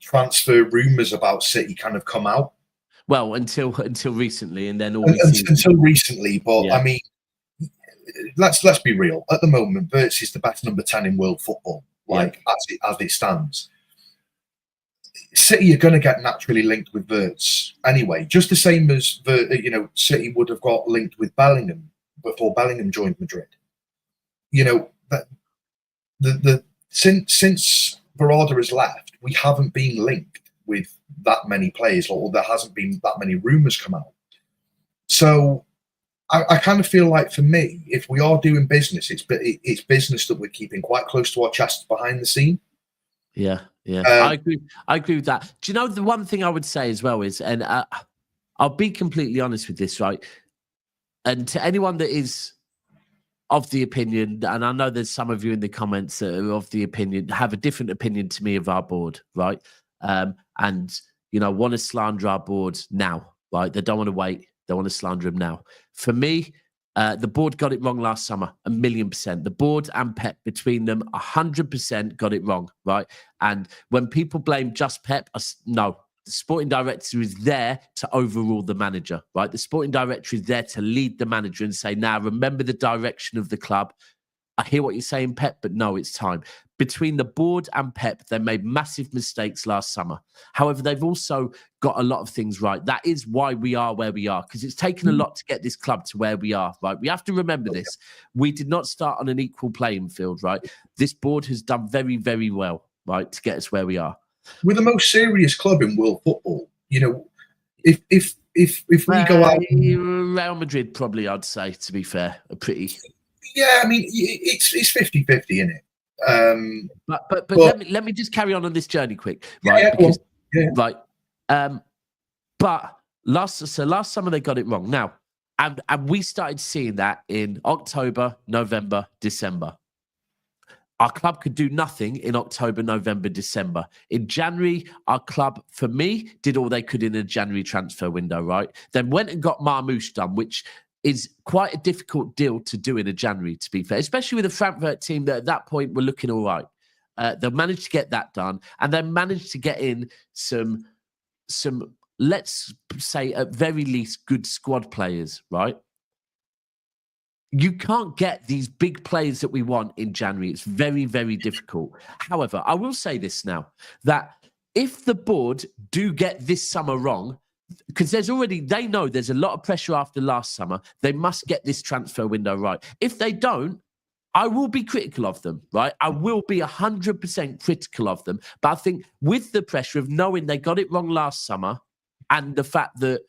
transfer rumours about City kind of come out? Well, until recently, and then until recently. But I mean, let's be real. At the moment, Wirtz is the best number 10 in world football. As it stands, City are going to get naturally linked with Wirtz anyway. Just the same as City would have got linked with Bellingham before Bellingham joined Madrid. That since Barada has left, we haven't been linked with that many players, or there hasn't been that many rumours come out. So I kind of feel like, for me, if we are doing business, it's business that we're keeping quite close to our chests behind the scene. Yeah. I agree with that. Do you know, the one thing I would say as well is, and I'll be completely honest with this, right? And to anyone that is of the opinion, and I know there's some of you in the comments that are of the opinion, have a different opinion to me of our board, right? And want to slander our board now, right? They don't want to wait. They want to slander him now. For me, the board got it wrong last summer, 1,000,000%. The board and Pep, between them, 100% got it wrong, right? And when people blame just Pep, no. The sporting director is there to overrule the manager, right? The sporting director is there to lead the manager and say, now, remember the direction of the club. I hear what you're saying, Pep, but no, it's time. Between the board and Pep, they made massive mistakes last summer. However, they've also got a lot of things right. That is why we are where we are, because it's taken a lot to get this club to where we are, right? We have to remember this. We did not start on an equal playing field, right? This board has done very, very well, right, to get us where we are. We're the most serious club in world football. If we go out, Real Madrid, probably, I'd say, to be fair, are pretty. Yeah, I mean, it's 50-50, isn't it? But let me just carry on this journey quick, right? But last summer they got it wrong. Now, and we started seeing that in October, November, December. Our club could do nothing in October, November, December. In January, our club, for me, did all they could in a January transfer window, right? Then went and got Marmoush done, which is quite a difficult deal to do in a January, to be fair, especially with a Frankfurt team that at that point were looking all right. They'll manage to get that done, and then manage to get in some, let's say at very least, good squad players, right? You can't get these big players that we want in January. It's very, very difficult. However, I will say this now, that if the board do get this summer wrong, because they know there's a lot of pressure after last summer, they must get this transfer window right. If they don't, I will be critical of them, right? I will be 100% critical of them. But I think with the pressure of knowing they got it wrong last summer and the fact that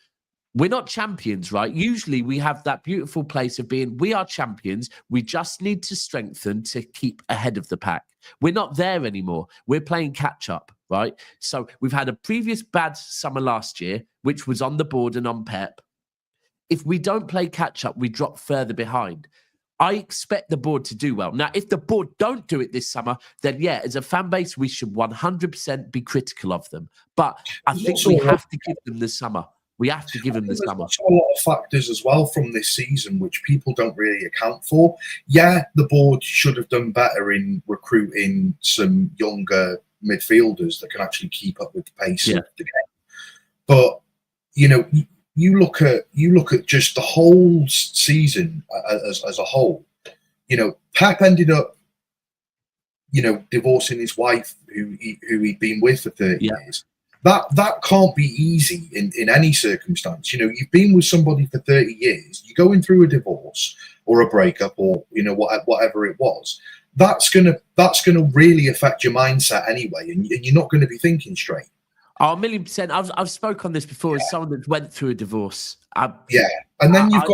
we're not champions, right? Usually we have that beautiful place of being, we are champions. We just need to strengthen to keep ahead of the pack. We're not there anymore. We're playing catch up, right? So we've had a previous bad summer last year, which was on the board and on Pep. If we don't play catch up, we drop further behind. I expect the board to do well. Now, if the board don't do it this summer, then yeah, as a fan base, we should 100% be critical of them. But I think we have to give them the summer. We have to give them the summer. There's a lot of factors as well from this season, which people don't really account for. Yeah, the board should have done better in recruiting some younger midfielders that can actually keep up with the pace of the game. But, you know, you look at just the whole season as a whole. You know, Pep ended up, you know, divorcing his wife who he'd been with for 30 years. That can't be easy in any circumstance. You know, you've been with somebody for 30 years, you're going through a divorce or a breakup or, you know, whatever it was. That's gonna really affect your mindset anyway, and you're not going to be thinking straight. Oh, 1,000,000%. I've spoke on this before as someone that went through a divorce. And then I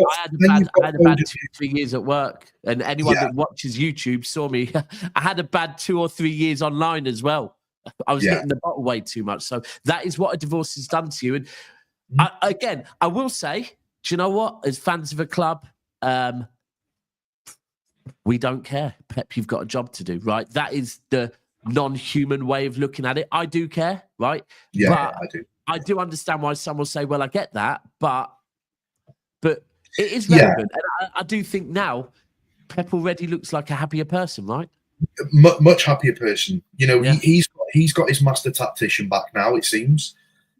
had a bad 2-3 years at work, and anyone that watches YouTube saw me. I had a bad 2 or 3 years online as well. I was hitting the bottle way too much. So that is what a divorce has done to you. And I will say, do you know what? As fans of a club, we don't care. Pep, you've got a job to do, right? That is the non-human way of looking at it. I do care, right? Yeah, I do. I do understand why some will say, well, I get that, but it is relevant. And I do think now Pep already looks like a happier person, right? Much happier person. You know, he's got his master tactician back now, it seems.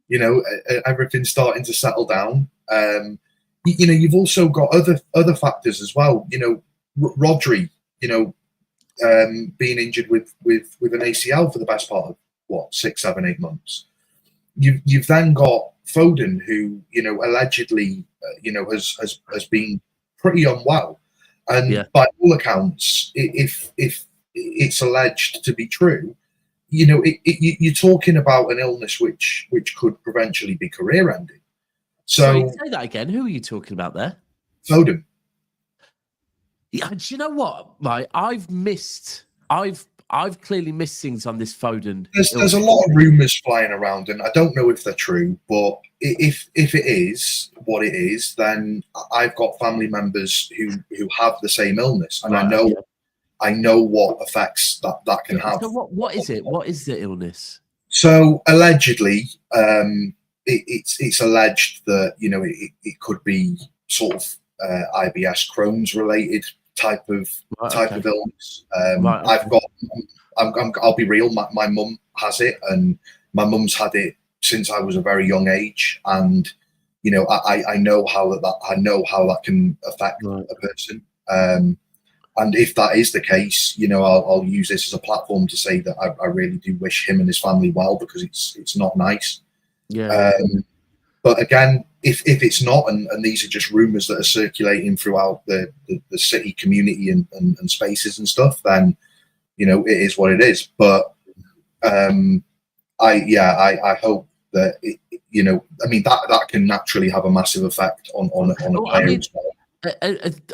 You know, everything's starting to settle down. You know, you've also got other factors as well. You know, Rodrygo, you know, being injured with an ACL for the best part of what, 6, 7, 8 months. You've then got Foden, who, you know, allegedly you know, has been pretty unwell, and by all accounts, if it's alleged to be true, you know, you're talking about an illness which could eventually be career-ending. So say that again. Who are you talking about there? Foden. Yeah, do you know what, right? I've clearly missed things on this Foden. There's a lot of rumours flying around, and I don't know if they're true, but if it is what it is, then I've got family members who have the same illness, and I know what effects that can have. So what is it? What is the illness? So allegedly, it's alleged that, you know, it could be sort of IBS, Crohn's related type of illness. I'll be real. My mum has it, and my mum's had it since I was a very young age, and you know, I know how that can affect a person. And if that is the case, you know, I'll use this as a platform to say that I really do wish him and his family well, because it's not nice. But again, if it's not, and these are just rumours that are circulating throughout the city community and spaces and stuff, then, you know, it is what it is. But I hope that you know, I mean, that can naturally have a massive effect on a player as well.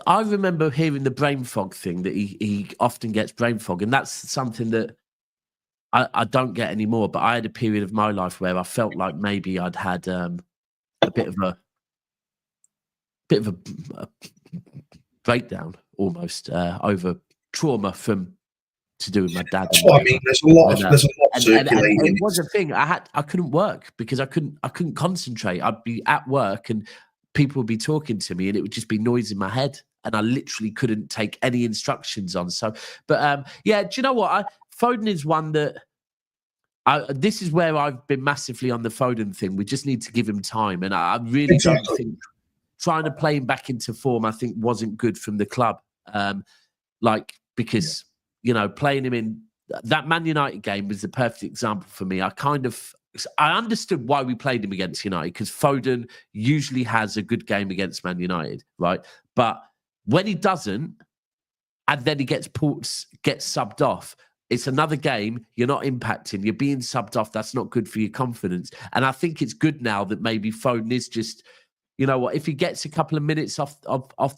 I remember hearing the brain fog thing, that he often gets brain fog, and that's something that I don't get anymore. But I had a period of my life where I felt like maybe I'd had a bit of a breakdown almost over trauma to do with my dad. That's what I mean. There's a lot circulating. And it was a thing. I couldn't work because I couldn't concentrate. I'd be at work and people would be talking to me and it would just be noise in my head. And I literally couldn't take any instructions on. So, but yeah, do you know what? Foden is one that this is where I've been massively on the Foden thing. We just need to give him time. And I really don't think trying to play him back into form, I think wasn't good from the club. Because, playing him in that Man United game was the perfect example for me. I understood why we played him against United, because Foden usually has a good game against Man United, right? But when he doesn't, and then he gets subbed off, it's another game. You're not impacting. You're being subbed off. That's not good for your confidence. And I think it's good now that maybe Foden is just, you know what, if he gets a couple of minutes off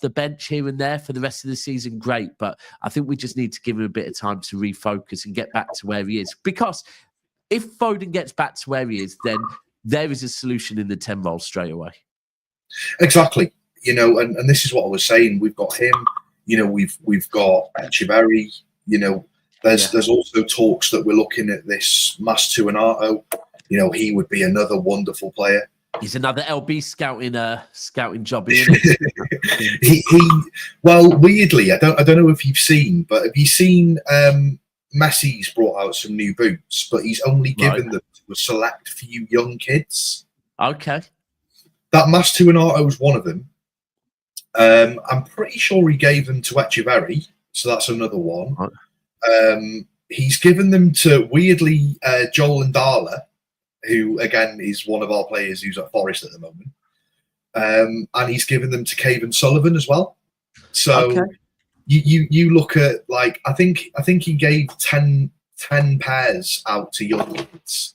the bench here and there for the rest of the season, great. But I think we just need to give him a bit of time to refocus and get back to where he is. Because if Foden gets back to where he is, then there is a solution in the 10 role straight away. Exactly. And this is what I was saying. We've got him. We've got Echeverry. There's also talks that we're looking at this Mascherano. He would be another wonderful player. He's another LB scouting job, isn't he? Well, weirdly, I don't know if you've seen, but have you seen Messi's brought out some new boots, but he's only given them to a select few young kids. Okay. That Mascherano is one of them. I'm pretty sure he gave them to Echeverry, so that's another one. Right. He's given them to, weirdly, Joel and Darla, who, again, is one of our players who's at Forest at the moment. And he's given them to Cavan Sullivan as well. So you look at, I think he gave 10 pairs out to young kids,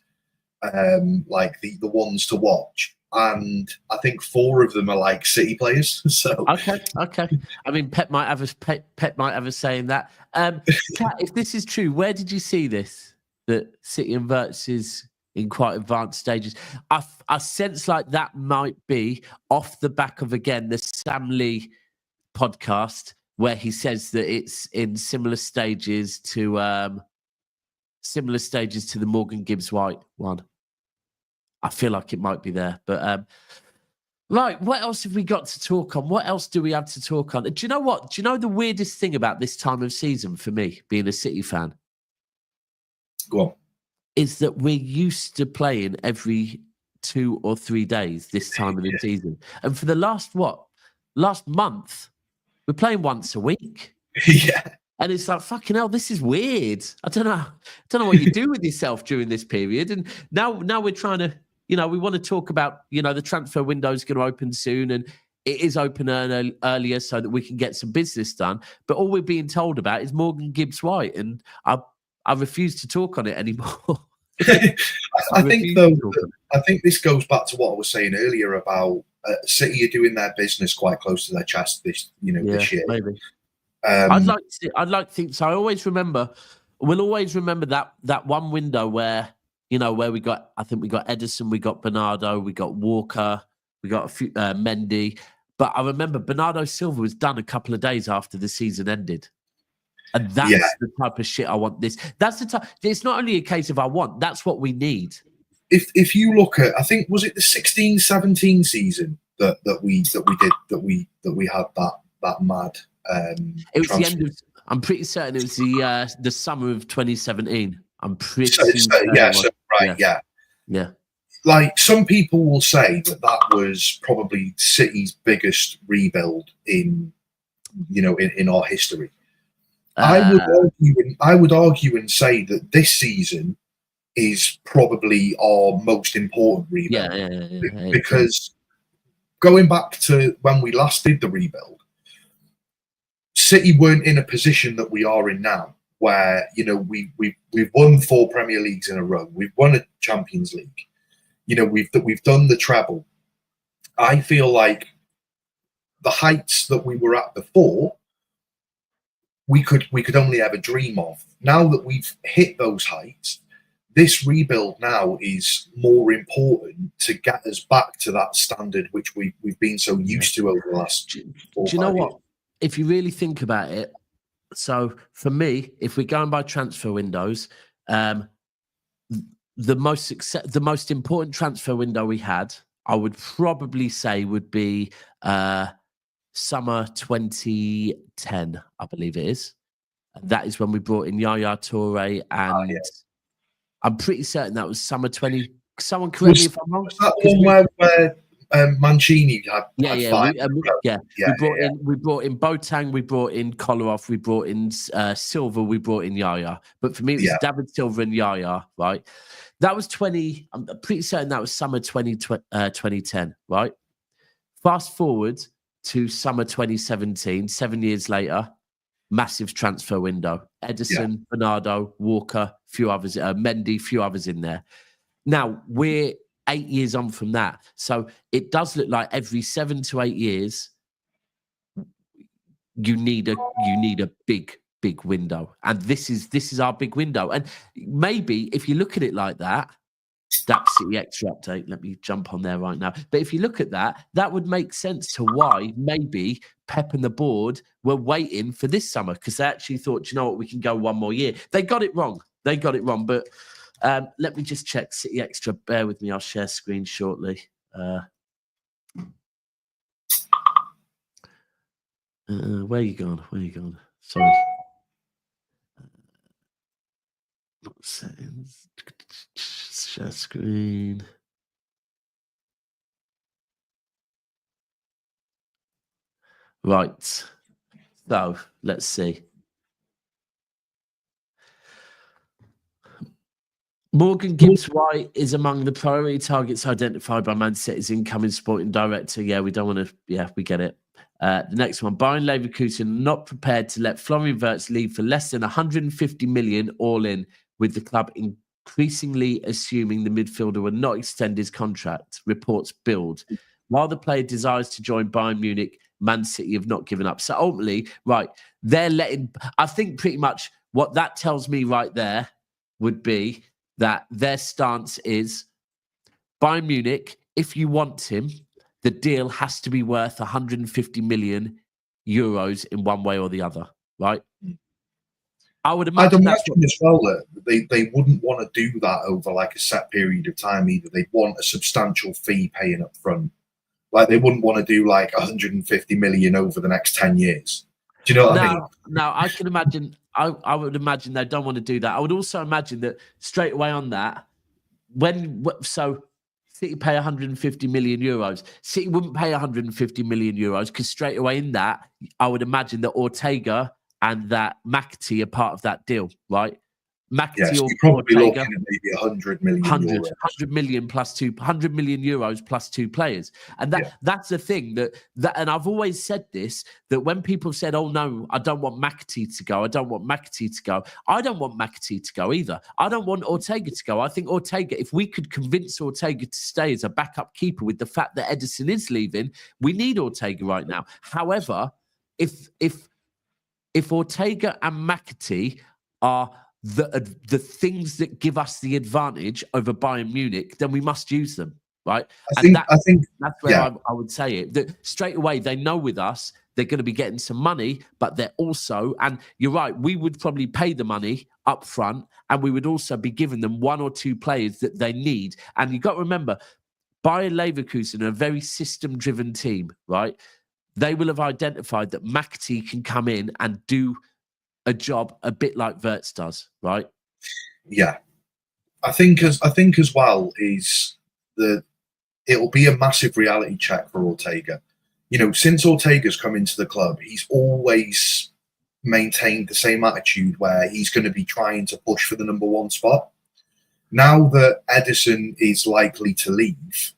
the ones to watch. And I think 4 of them are City players. So okay. I mean, Pep might have a say in that. Kat, if this is true, where did you see this? That City and Wirtz is in quite advanced stages. I sense like that might be off the back of, again, the Sam Lee podcast, where he says that it's in similar stages to the Morgan Gibbs-White one. I feel like it might be there. But right, what else have we got to talk on? What else do we have to talk on? Do you know what? Do you know the weirdest thing about this time of season for me, being a City fan? Go on. Is that we're used to playing every 2 or 3 days this time of the season. And for the last month, we're playing once a week. Yeah. And it's like, fucking hell, this is weird. I don't know what you do with yourself during this period. And now we're trying to, we want to talk about, the transfer window is going to open soon, and it is open earlier so that we can get some business done. But all we're being told about is Morgan Gibbs-White, and I refuse to talk on it anymore. I think this goes back to what I was saying earlier about City are doing their business quite close to their chest this year. Maybe. I'd like to think so. We'll always remember that one window where we got Edison, we got Bernardo, we got Walker, we got a few Mendy. But I remember Bernardo Silva was done a couple of days after the season ended. And that's the type of shit I want. That's the type. It's not only a case of I want. That's what we need. If you look at, I think, was it the 16-17 season that we had that mad. It was the end of. I'm pretty certain it was the summer of 2017. I'm pretty certain. Yeah. Like, some people will say that was probably City's biggest rebuild in our history. I would argue and say that this season is probably our most important rebuild. Because going back to when we last did the rebuild, City weren't in a position that we are in now, where we've won 4 Premier Leagues in a row, we've won a Champions League, we've done the treble. I feel like the heights that we were at before, we could only ever dream of. Now that we've hit those heights, this rebuild now is more important to get us back to that standard which we've been so used to over the last 4 or 5 years. Do you know what? If you really think about it, so for me, if we're going by transfer windows, the most important transfer window we had I would probably say would be summer 2010, I believe it is. That is when we brought in Yaya Toure, and I'm pretty certain that was summer 20. Someone correct me if I'm wrong. Was that one where Mancini had five? We brought in Boateng, we brought in Kolarov, we brought in Silva, we brought in Yaya. But for me, it was David Silva and Yaya, right? That was 20. I'm pretty certain that was summer 2010, right? Fast forward to summer 2017, 7 years later, massive transfer window. Edison, Bernardo, Walker, few others, Mendy, few others in there. Now we're 8 years on from that, so it does look like every 7 to 8 years you need a big window, and this is our big window. And maybe if you look at it like that, Daps City Extra update. Let me jump on there right now. But if you look at that, that would make sense to why maybe Pep and the board were waiting for this summer, because they actually thought, you know what, we can go one more year. They got it wrong. But let me just check City Extra. Bear with me. I'll share screen shortly. Where you gone? Sorry. Settings. Share screen. Right. So let's see. Morgan Gibbs-White is among the priority targets identified by Man City's incoming sporting director. Yeah, we don't want to. Yeah, we get it. The next one, Bayern Leverkusen not prepared to let Florian Wirtz leave for less than 150 million all in, with the club increasingly assuming the midfielder will not extend his contract, reports Bild. While the player desires to join Bayern Munich, Man City have not given up. So ultimately, right, they're letting... I think pretty much what that tells me right there would be that their stance is Bayern Munich, if you want him, the deal has to be worth 150 million euros in one way or the other, right? I would imagine as well that they wouldn't want to do that over like a set period of time either. They'd want a substantial fee paying up front. Like they wouldn't want to do like 150 million over the next 10 years. Do you know what I mean? No, I can imagine. I would imagine they don't want to do that. I would also imagine that straight away on that, City pay 150 million euros. City wouldn't pay 150 million euros because straight away in that, I would imagine that Ortega and that McAtee are part of that deal, right? McAtee you're probably looking at maybe 100 million 100 million plus 100 million euros plus two players. And that's the thing that and I've always said this, that when people said, oh no, I don't want McAtee to go, I don't want McAtee to go either. I don't want Ortega to go. I think Ortega, if we could convince Ortega to stay as a backup keeper with the fact that Edison is leaving, we need Ortega right now. However, if Ortega and McAtee are the things that give us the advantage over Bayern Munich, then we must use them, right? I think that's where I would say it. That straight away, they know with us, they're going to be getting some money, but they're also, and you're right, we would probably pay the money up front, and we would also be giving them one or two players that they need. And you've got to remember, Bayer Leverkusen are a very system-driven team, right? They will have identified that McAtee can come in and do a job a bit like Wirtz does, right? Yeah, I think as well is that it'll be a massive reality check for Ortega. You know, since Ortega's come into the club, he's always maintained the same attitude where he's going to be trying to push for the number one spot. Now that Edison is likely to leave,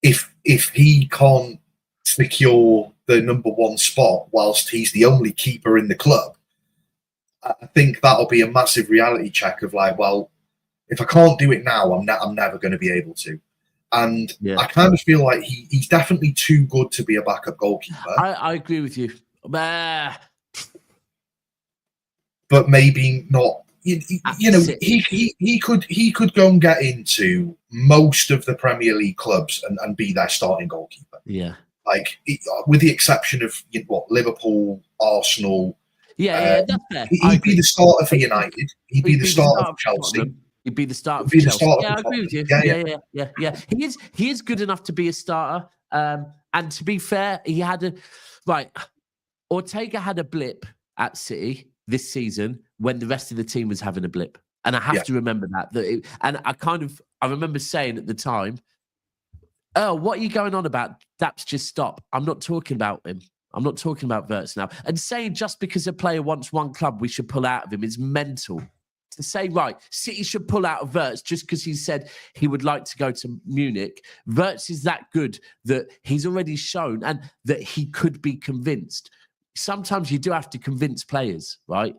if he can't secure the number one spot whilst he's the only keeper in the club, I think that'll be a massive reality check of like, well, if I can't do it now, I'm never going to be able to. And I kind of feel like he's definitely too good to be a backup goalkeeper. I agree with you. But maybe not. You know, he could go and get into most of the Premier League clubs and be their starting goalkeeper. Yeah. Like, with the exception of Liverpool, Arsenal. That's fair. He'd be the starter for United. He'd be the starter for Chelsea. He'd be the starter for Be the Chelsea. starter Yeah, I for agree with you. Tottenham. Yeah. He is good enough to be a starter. And to be fair, he had Ortega had a blip at City this season when the rest of the team was having a blip. And I have to remember that. I remember saying at the time, "Oh, what are you going on about? Daps, just stop. I'm not talking about him. I'm not talking about Wirtz now." And saying just because a player wants one club, we should pull out of him is mental. To say, right, City should pull out of Wirtz just because he said he would like to go to Munich. Wirtz is that good that he's already shown and that he could be convinced. Sometimes you do have to convince players, right?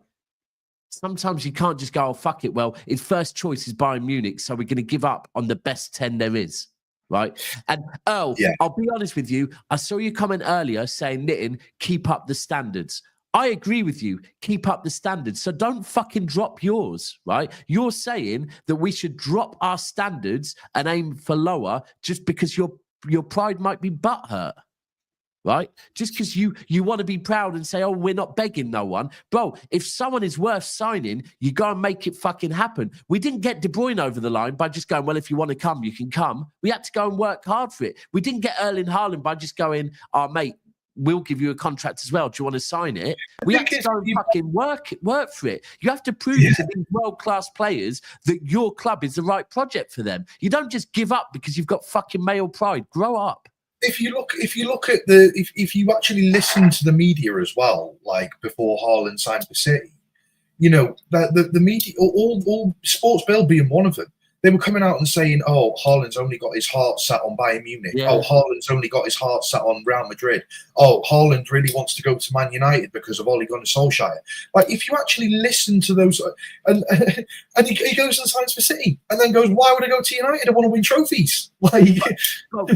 Sometimes you can't just go, "Oh, fuck it. Well, his first choice is Bayern Munich, so we're going to give up on the best 10 there is." Right. And I'll be honest with you. I saw your comment earlier saying, "Nitton, keep up the standards." I agree with you. Keep up the standards. So don't fucking drop yours, right? You're saying that we should drop our standards and aim for lower just because your pride might be butthurt, right? Just because you want to be proud and say, "Oh, we're not begging no one." Bro, if someone is worth signing, you go and make it fucking happen. We didn't get De Bruyne over the line by just going, "Well, if you want to come, you can come." We had to go and work hard for it. We didn't get Erling Haaland by just going, "Oh, mate, we'll give you a contract as well. Do you want to sign it?" We have to go and fucking work for it. You have to prove to these world-class players that your club is the right project for them. You don't just give up because you've got fucking male pride. Grow up. If you look at if you actually listen to the media as well, like before Haaland signed for City, the media, all Sports Bill being one of them, they were coming out and saying, "Oh, Haaland's only got his heart set on Bayern Munich. Yeah. Oh, Haaland's only got his heart set on Real Madrid. Oh, Haaland really wants to go to Man United because of Ole Gunnar Solskjaer." Like, if you actually listen to those, and he goes and signs for City, and then goes, "Why would I go to United? I want to win trophies." Like,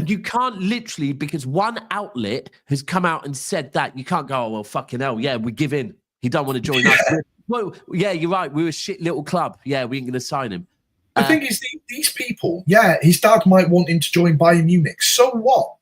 you can't literally, because one outlet has come out and said that, you can't go, "Oh, well, fucking hell, yeah, we give in. He don't want to join us." Well, yeah, you're right. We're a shit little club. Yeah, we ain't going to sign him. The thing is, these people, his dad might want him to join Bayern Munich. So what?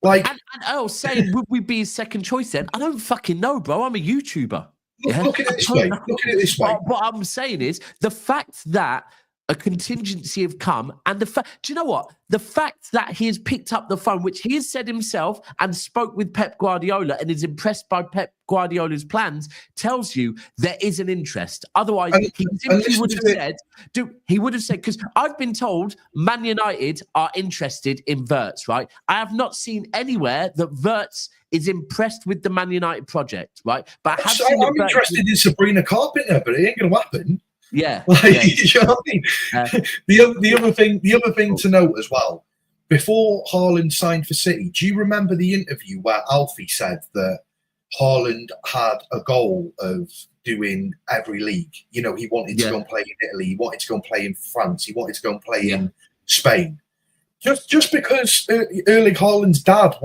Like, and Earl saying, "Would we be his second choice then?" I don't fucking know, bro. I'm a YouTuber. Look at it this way. What I'm saying is the fact that a contingency have come, and do you know what? The fact that he has picked up the phone, which he has said himself, and spoke with Pep Guardiola and is impressed by Pep Guardiola's plans, tells you there is an interest. Otherwise, he simply would have said, because I've been told Man United are interested in Wirtz, right? I have not seen anywhere that Wirtz is impressed with the Man United project, right? But I'm interested in Sabrina Carpenter, but it ain't going to happen. Yeah, You know what I mean? The other thing to note as well, before Haaland signed for City, do you remember the interview where Alfie said that Haaland had a goal of doing every league? He wanted to go and play in Italy, he wanted to go and play in France, he wanted to go and play in Spain. Just because Erling Haaland's dad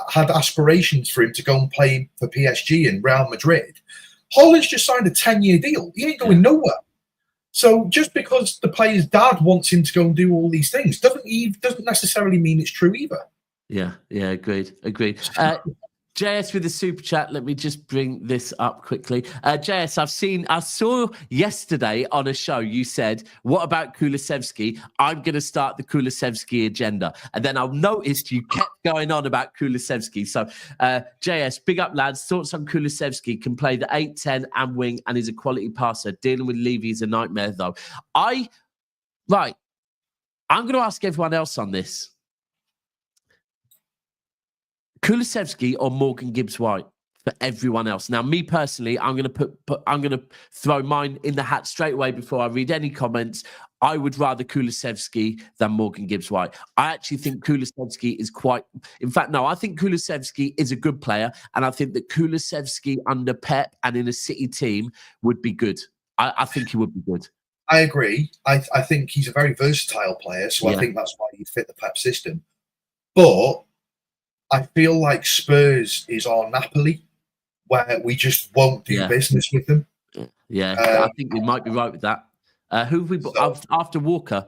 had aspirations for him to go and play for PSG and Real Madrid, Haaland's just signed a 10-year deal. He ain't going nowhere. So just because the player's dad wants him to go and do all these things doesn't necessarily mean it's true either. Yeah, agreed. JS with the super chat. Let me just bring this up quickly. JS, I saw yesterday on a show you said, "What about Kulusevski? I'm going to start the Kulusevski agenda." And then I noticed you kept going on about Kulusevski. So, JS, big up, lads. Thoughts on Kulusevski? Can play the 8-10 and wing and is a quality passer. Dealing with Levy is a nightmare, though. I'm going to ask everyone else on this. Kulusevski or Morgan Gibbs-White for everyone else. Now, me personally, I'm going to throw mine in the hat straight away before I read any comments. I would rather Kulusevski than Morgan Gibbs-White. I actually think Kulusevski is I think Kulusevski is a good player, and I think that Kulusevski under Pep and in a City team would be good. I think he would be good. I agree. I think he's a very versatile player, so I think that's why he fit the Pep system. But I feel like Spurs is our Napoli, where we just won't do business with them. Yeah, I think we might be right with that. Who have we bought after Walker?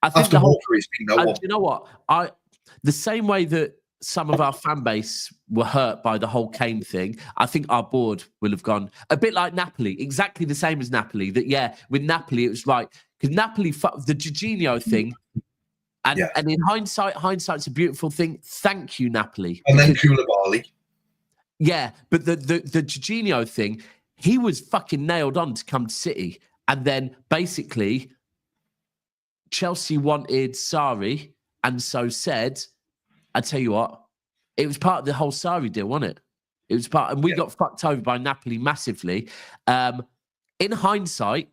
I think after Walker has been no one. You know what? The same way that some of our fan base were hurt by the whole Kane thing, I think our board will have gone a bit like Napoli, exactly the same as Napoli. That, yeah, with Napoli, it was right. Because Napoli, the Jorginho thing, and in hindsight's a beautiful thing. Thank you, Napoli. And then Koulibaly. Yeah, but the Jorginho thing, he was fucking nailed on to come to City. And then basically, Chelsea wanted Sarri, and so said, I tell you what, it was part of the whole Sarri deal, wasn't it? It was part, and we got fucked over by Napoli massively. In hindsight,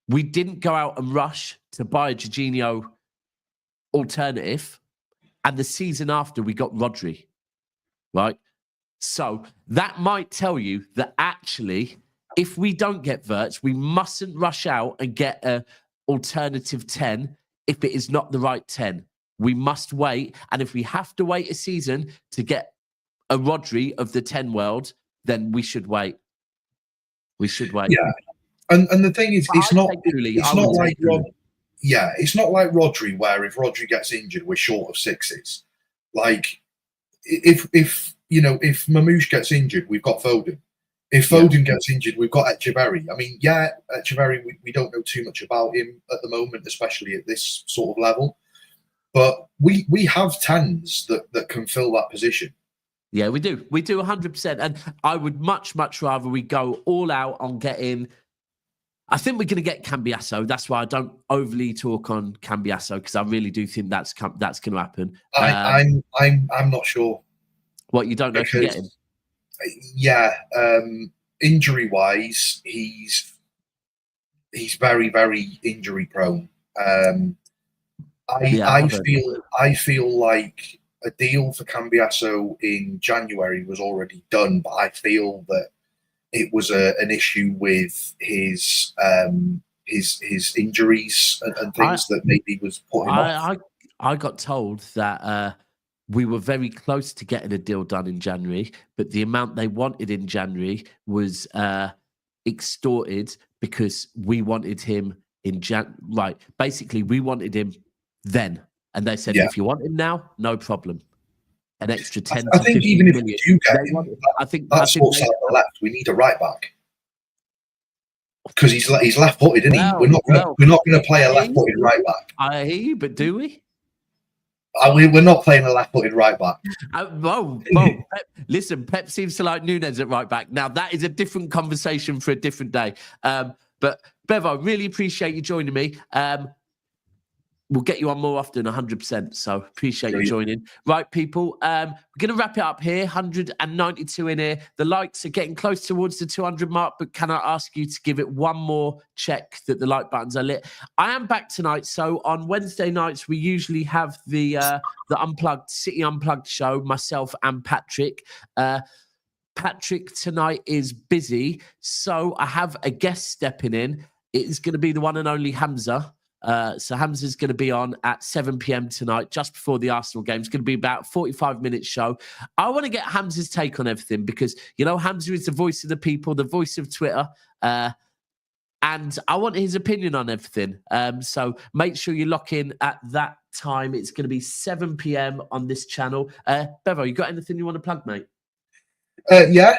we didn't go out and rush to buy a Jorginho alternative, and the season after we got Rodri, right? So that might tell you that actually, if we don't get Wirtz, we mustn't rush out and get an alternative 10 if it is not the right 10. We must wait. And if we have to wait a season to get a Rodri of the 10 world, then we should wait. We should wait. Yeah. And the thing is, it's not like Rodri, where if Rodri gets injured, we're short of sixes. Like, if Mamouche gets injured, we've got Foden. If Foden gets injured, we've got Echeverry. I mean, Echeverry, we don't know too much about him at the moment, especially at this sort of level. But we have 10s that can fill that position. Yeah, we do. We do 100%. And I would much, much rather we go all out on getting... I think we're going to get Cambiasso. That's why I don't overly talk on Cambiasso, because I really do think that's going to happen. I'm not sure. What, you don't know if you get him? Yeah. Injury-wise, he's very, very injury prone. I feel like a deal for Cambiasso in January was already done, but I feel that it was an issue with his injuries and things that maybe was putting off. I got told that we were very close to getting a deal done in January, but the amount they wanted in January was extorted because we wanted him in Right, basically, we wanted him then, and they said, if you want him now, no problem. An extra 10 I to think 15 even if million. we do get him, that sorts out the left. We need a right back because he's left-footed, isn't he? We're not going to play a left-footed right back. I hear you, but do we? We're not playing a left-footed right back. Pep, listen, Pep seems to like Núñez at right back. Now, that is a different conversation for a different day. But Bevo, really appreciate you joining me. We'll get you on more often, 100%. So appreciate you joining. Right, people, we're going to wrap it up here. 192 in here. The likes are getting close towards the 200 mark, but can I ask you to give it one more check that the like buttons are lit? I am back tonight. So on Wednesday nights, we usually have the Unplugged, City Unplugged show, myself and Patrick. Patrick tonight is busy, so I have a guest stepping in. It is going to be the one and only Hamza. So Hamza's going to be on at 7 p.m. tonight, just before the Arsenal game. It's going to be about 45-minute show. I want to get Hamza's take on everything because, Hamza is the voice of the people, the voice of Twitter. And I want his opinion on everything. So make sure you lock in at that time. It's going to be 7 p.m. on this channel. Bevo, you got anything you want to plug, mate?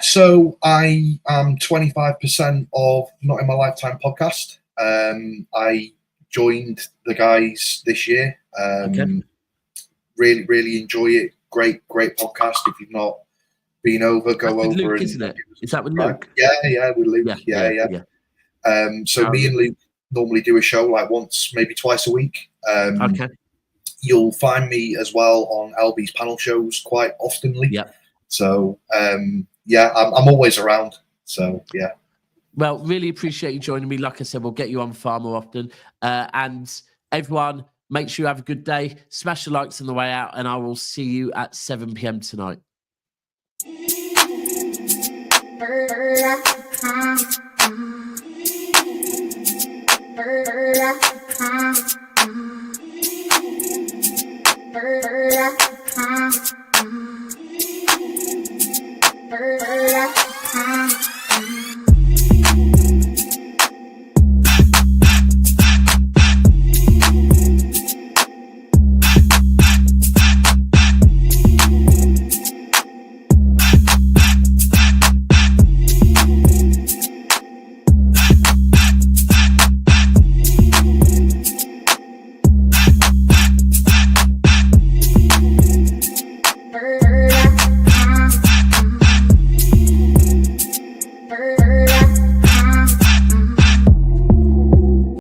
So I am 25% of Not In My Lifetime podcast. I joined the guys this year. Really, really enjoy it. Great podcast. If you've not been over, go over. Luke, isn't it? Is that with Luke? Yeah, with Luke. Yeah. So me and Luke normally do a show like once, maybe twice a week. You'll find me as well on LB's panel shows quite oftenly. Yeah. So I'm always around. So yeah. Well, really appreciate you joining me. Like I said, we'll get you on far more often. And everyone, make sure you have a good day. Smash the likes on the way out, and I will see you at 7 p.m. tonight.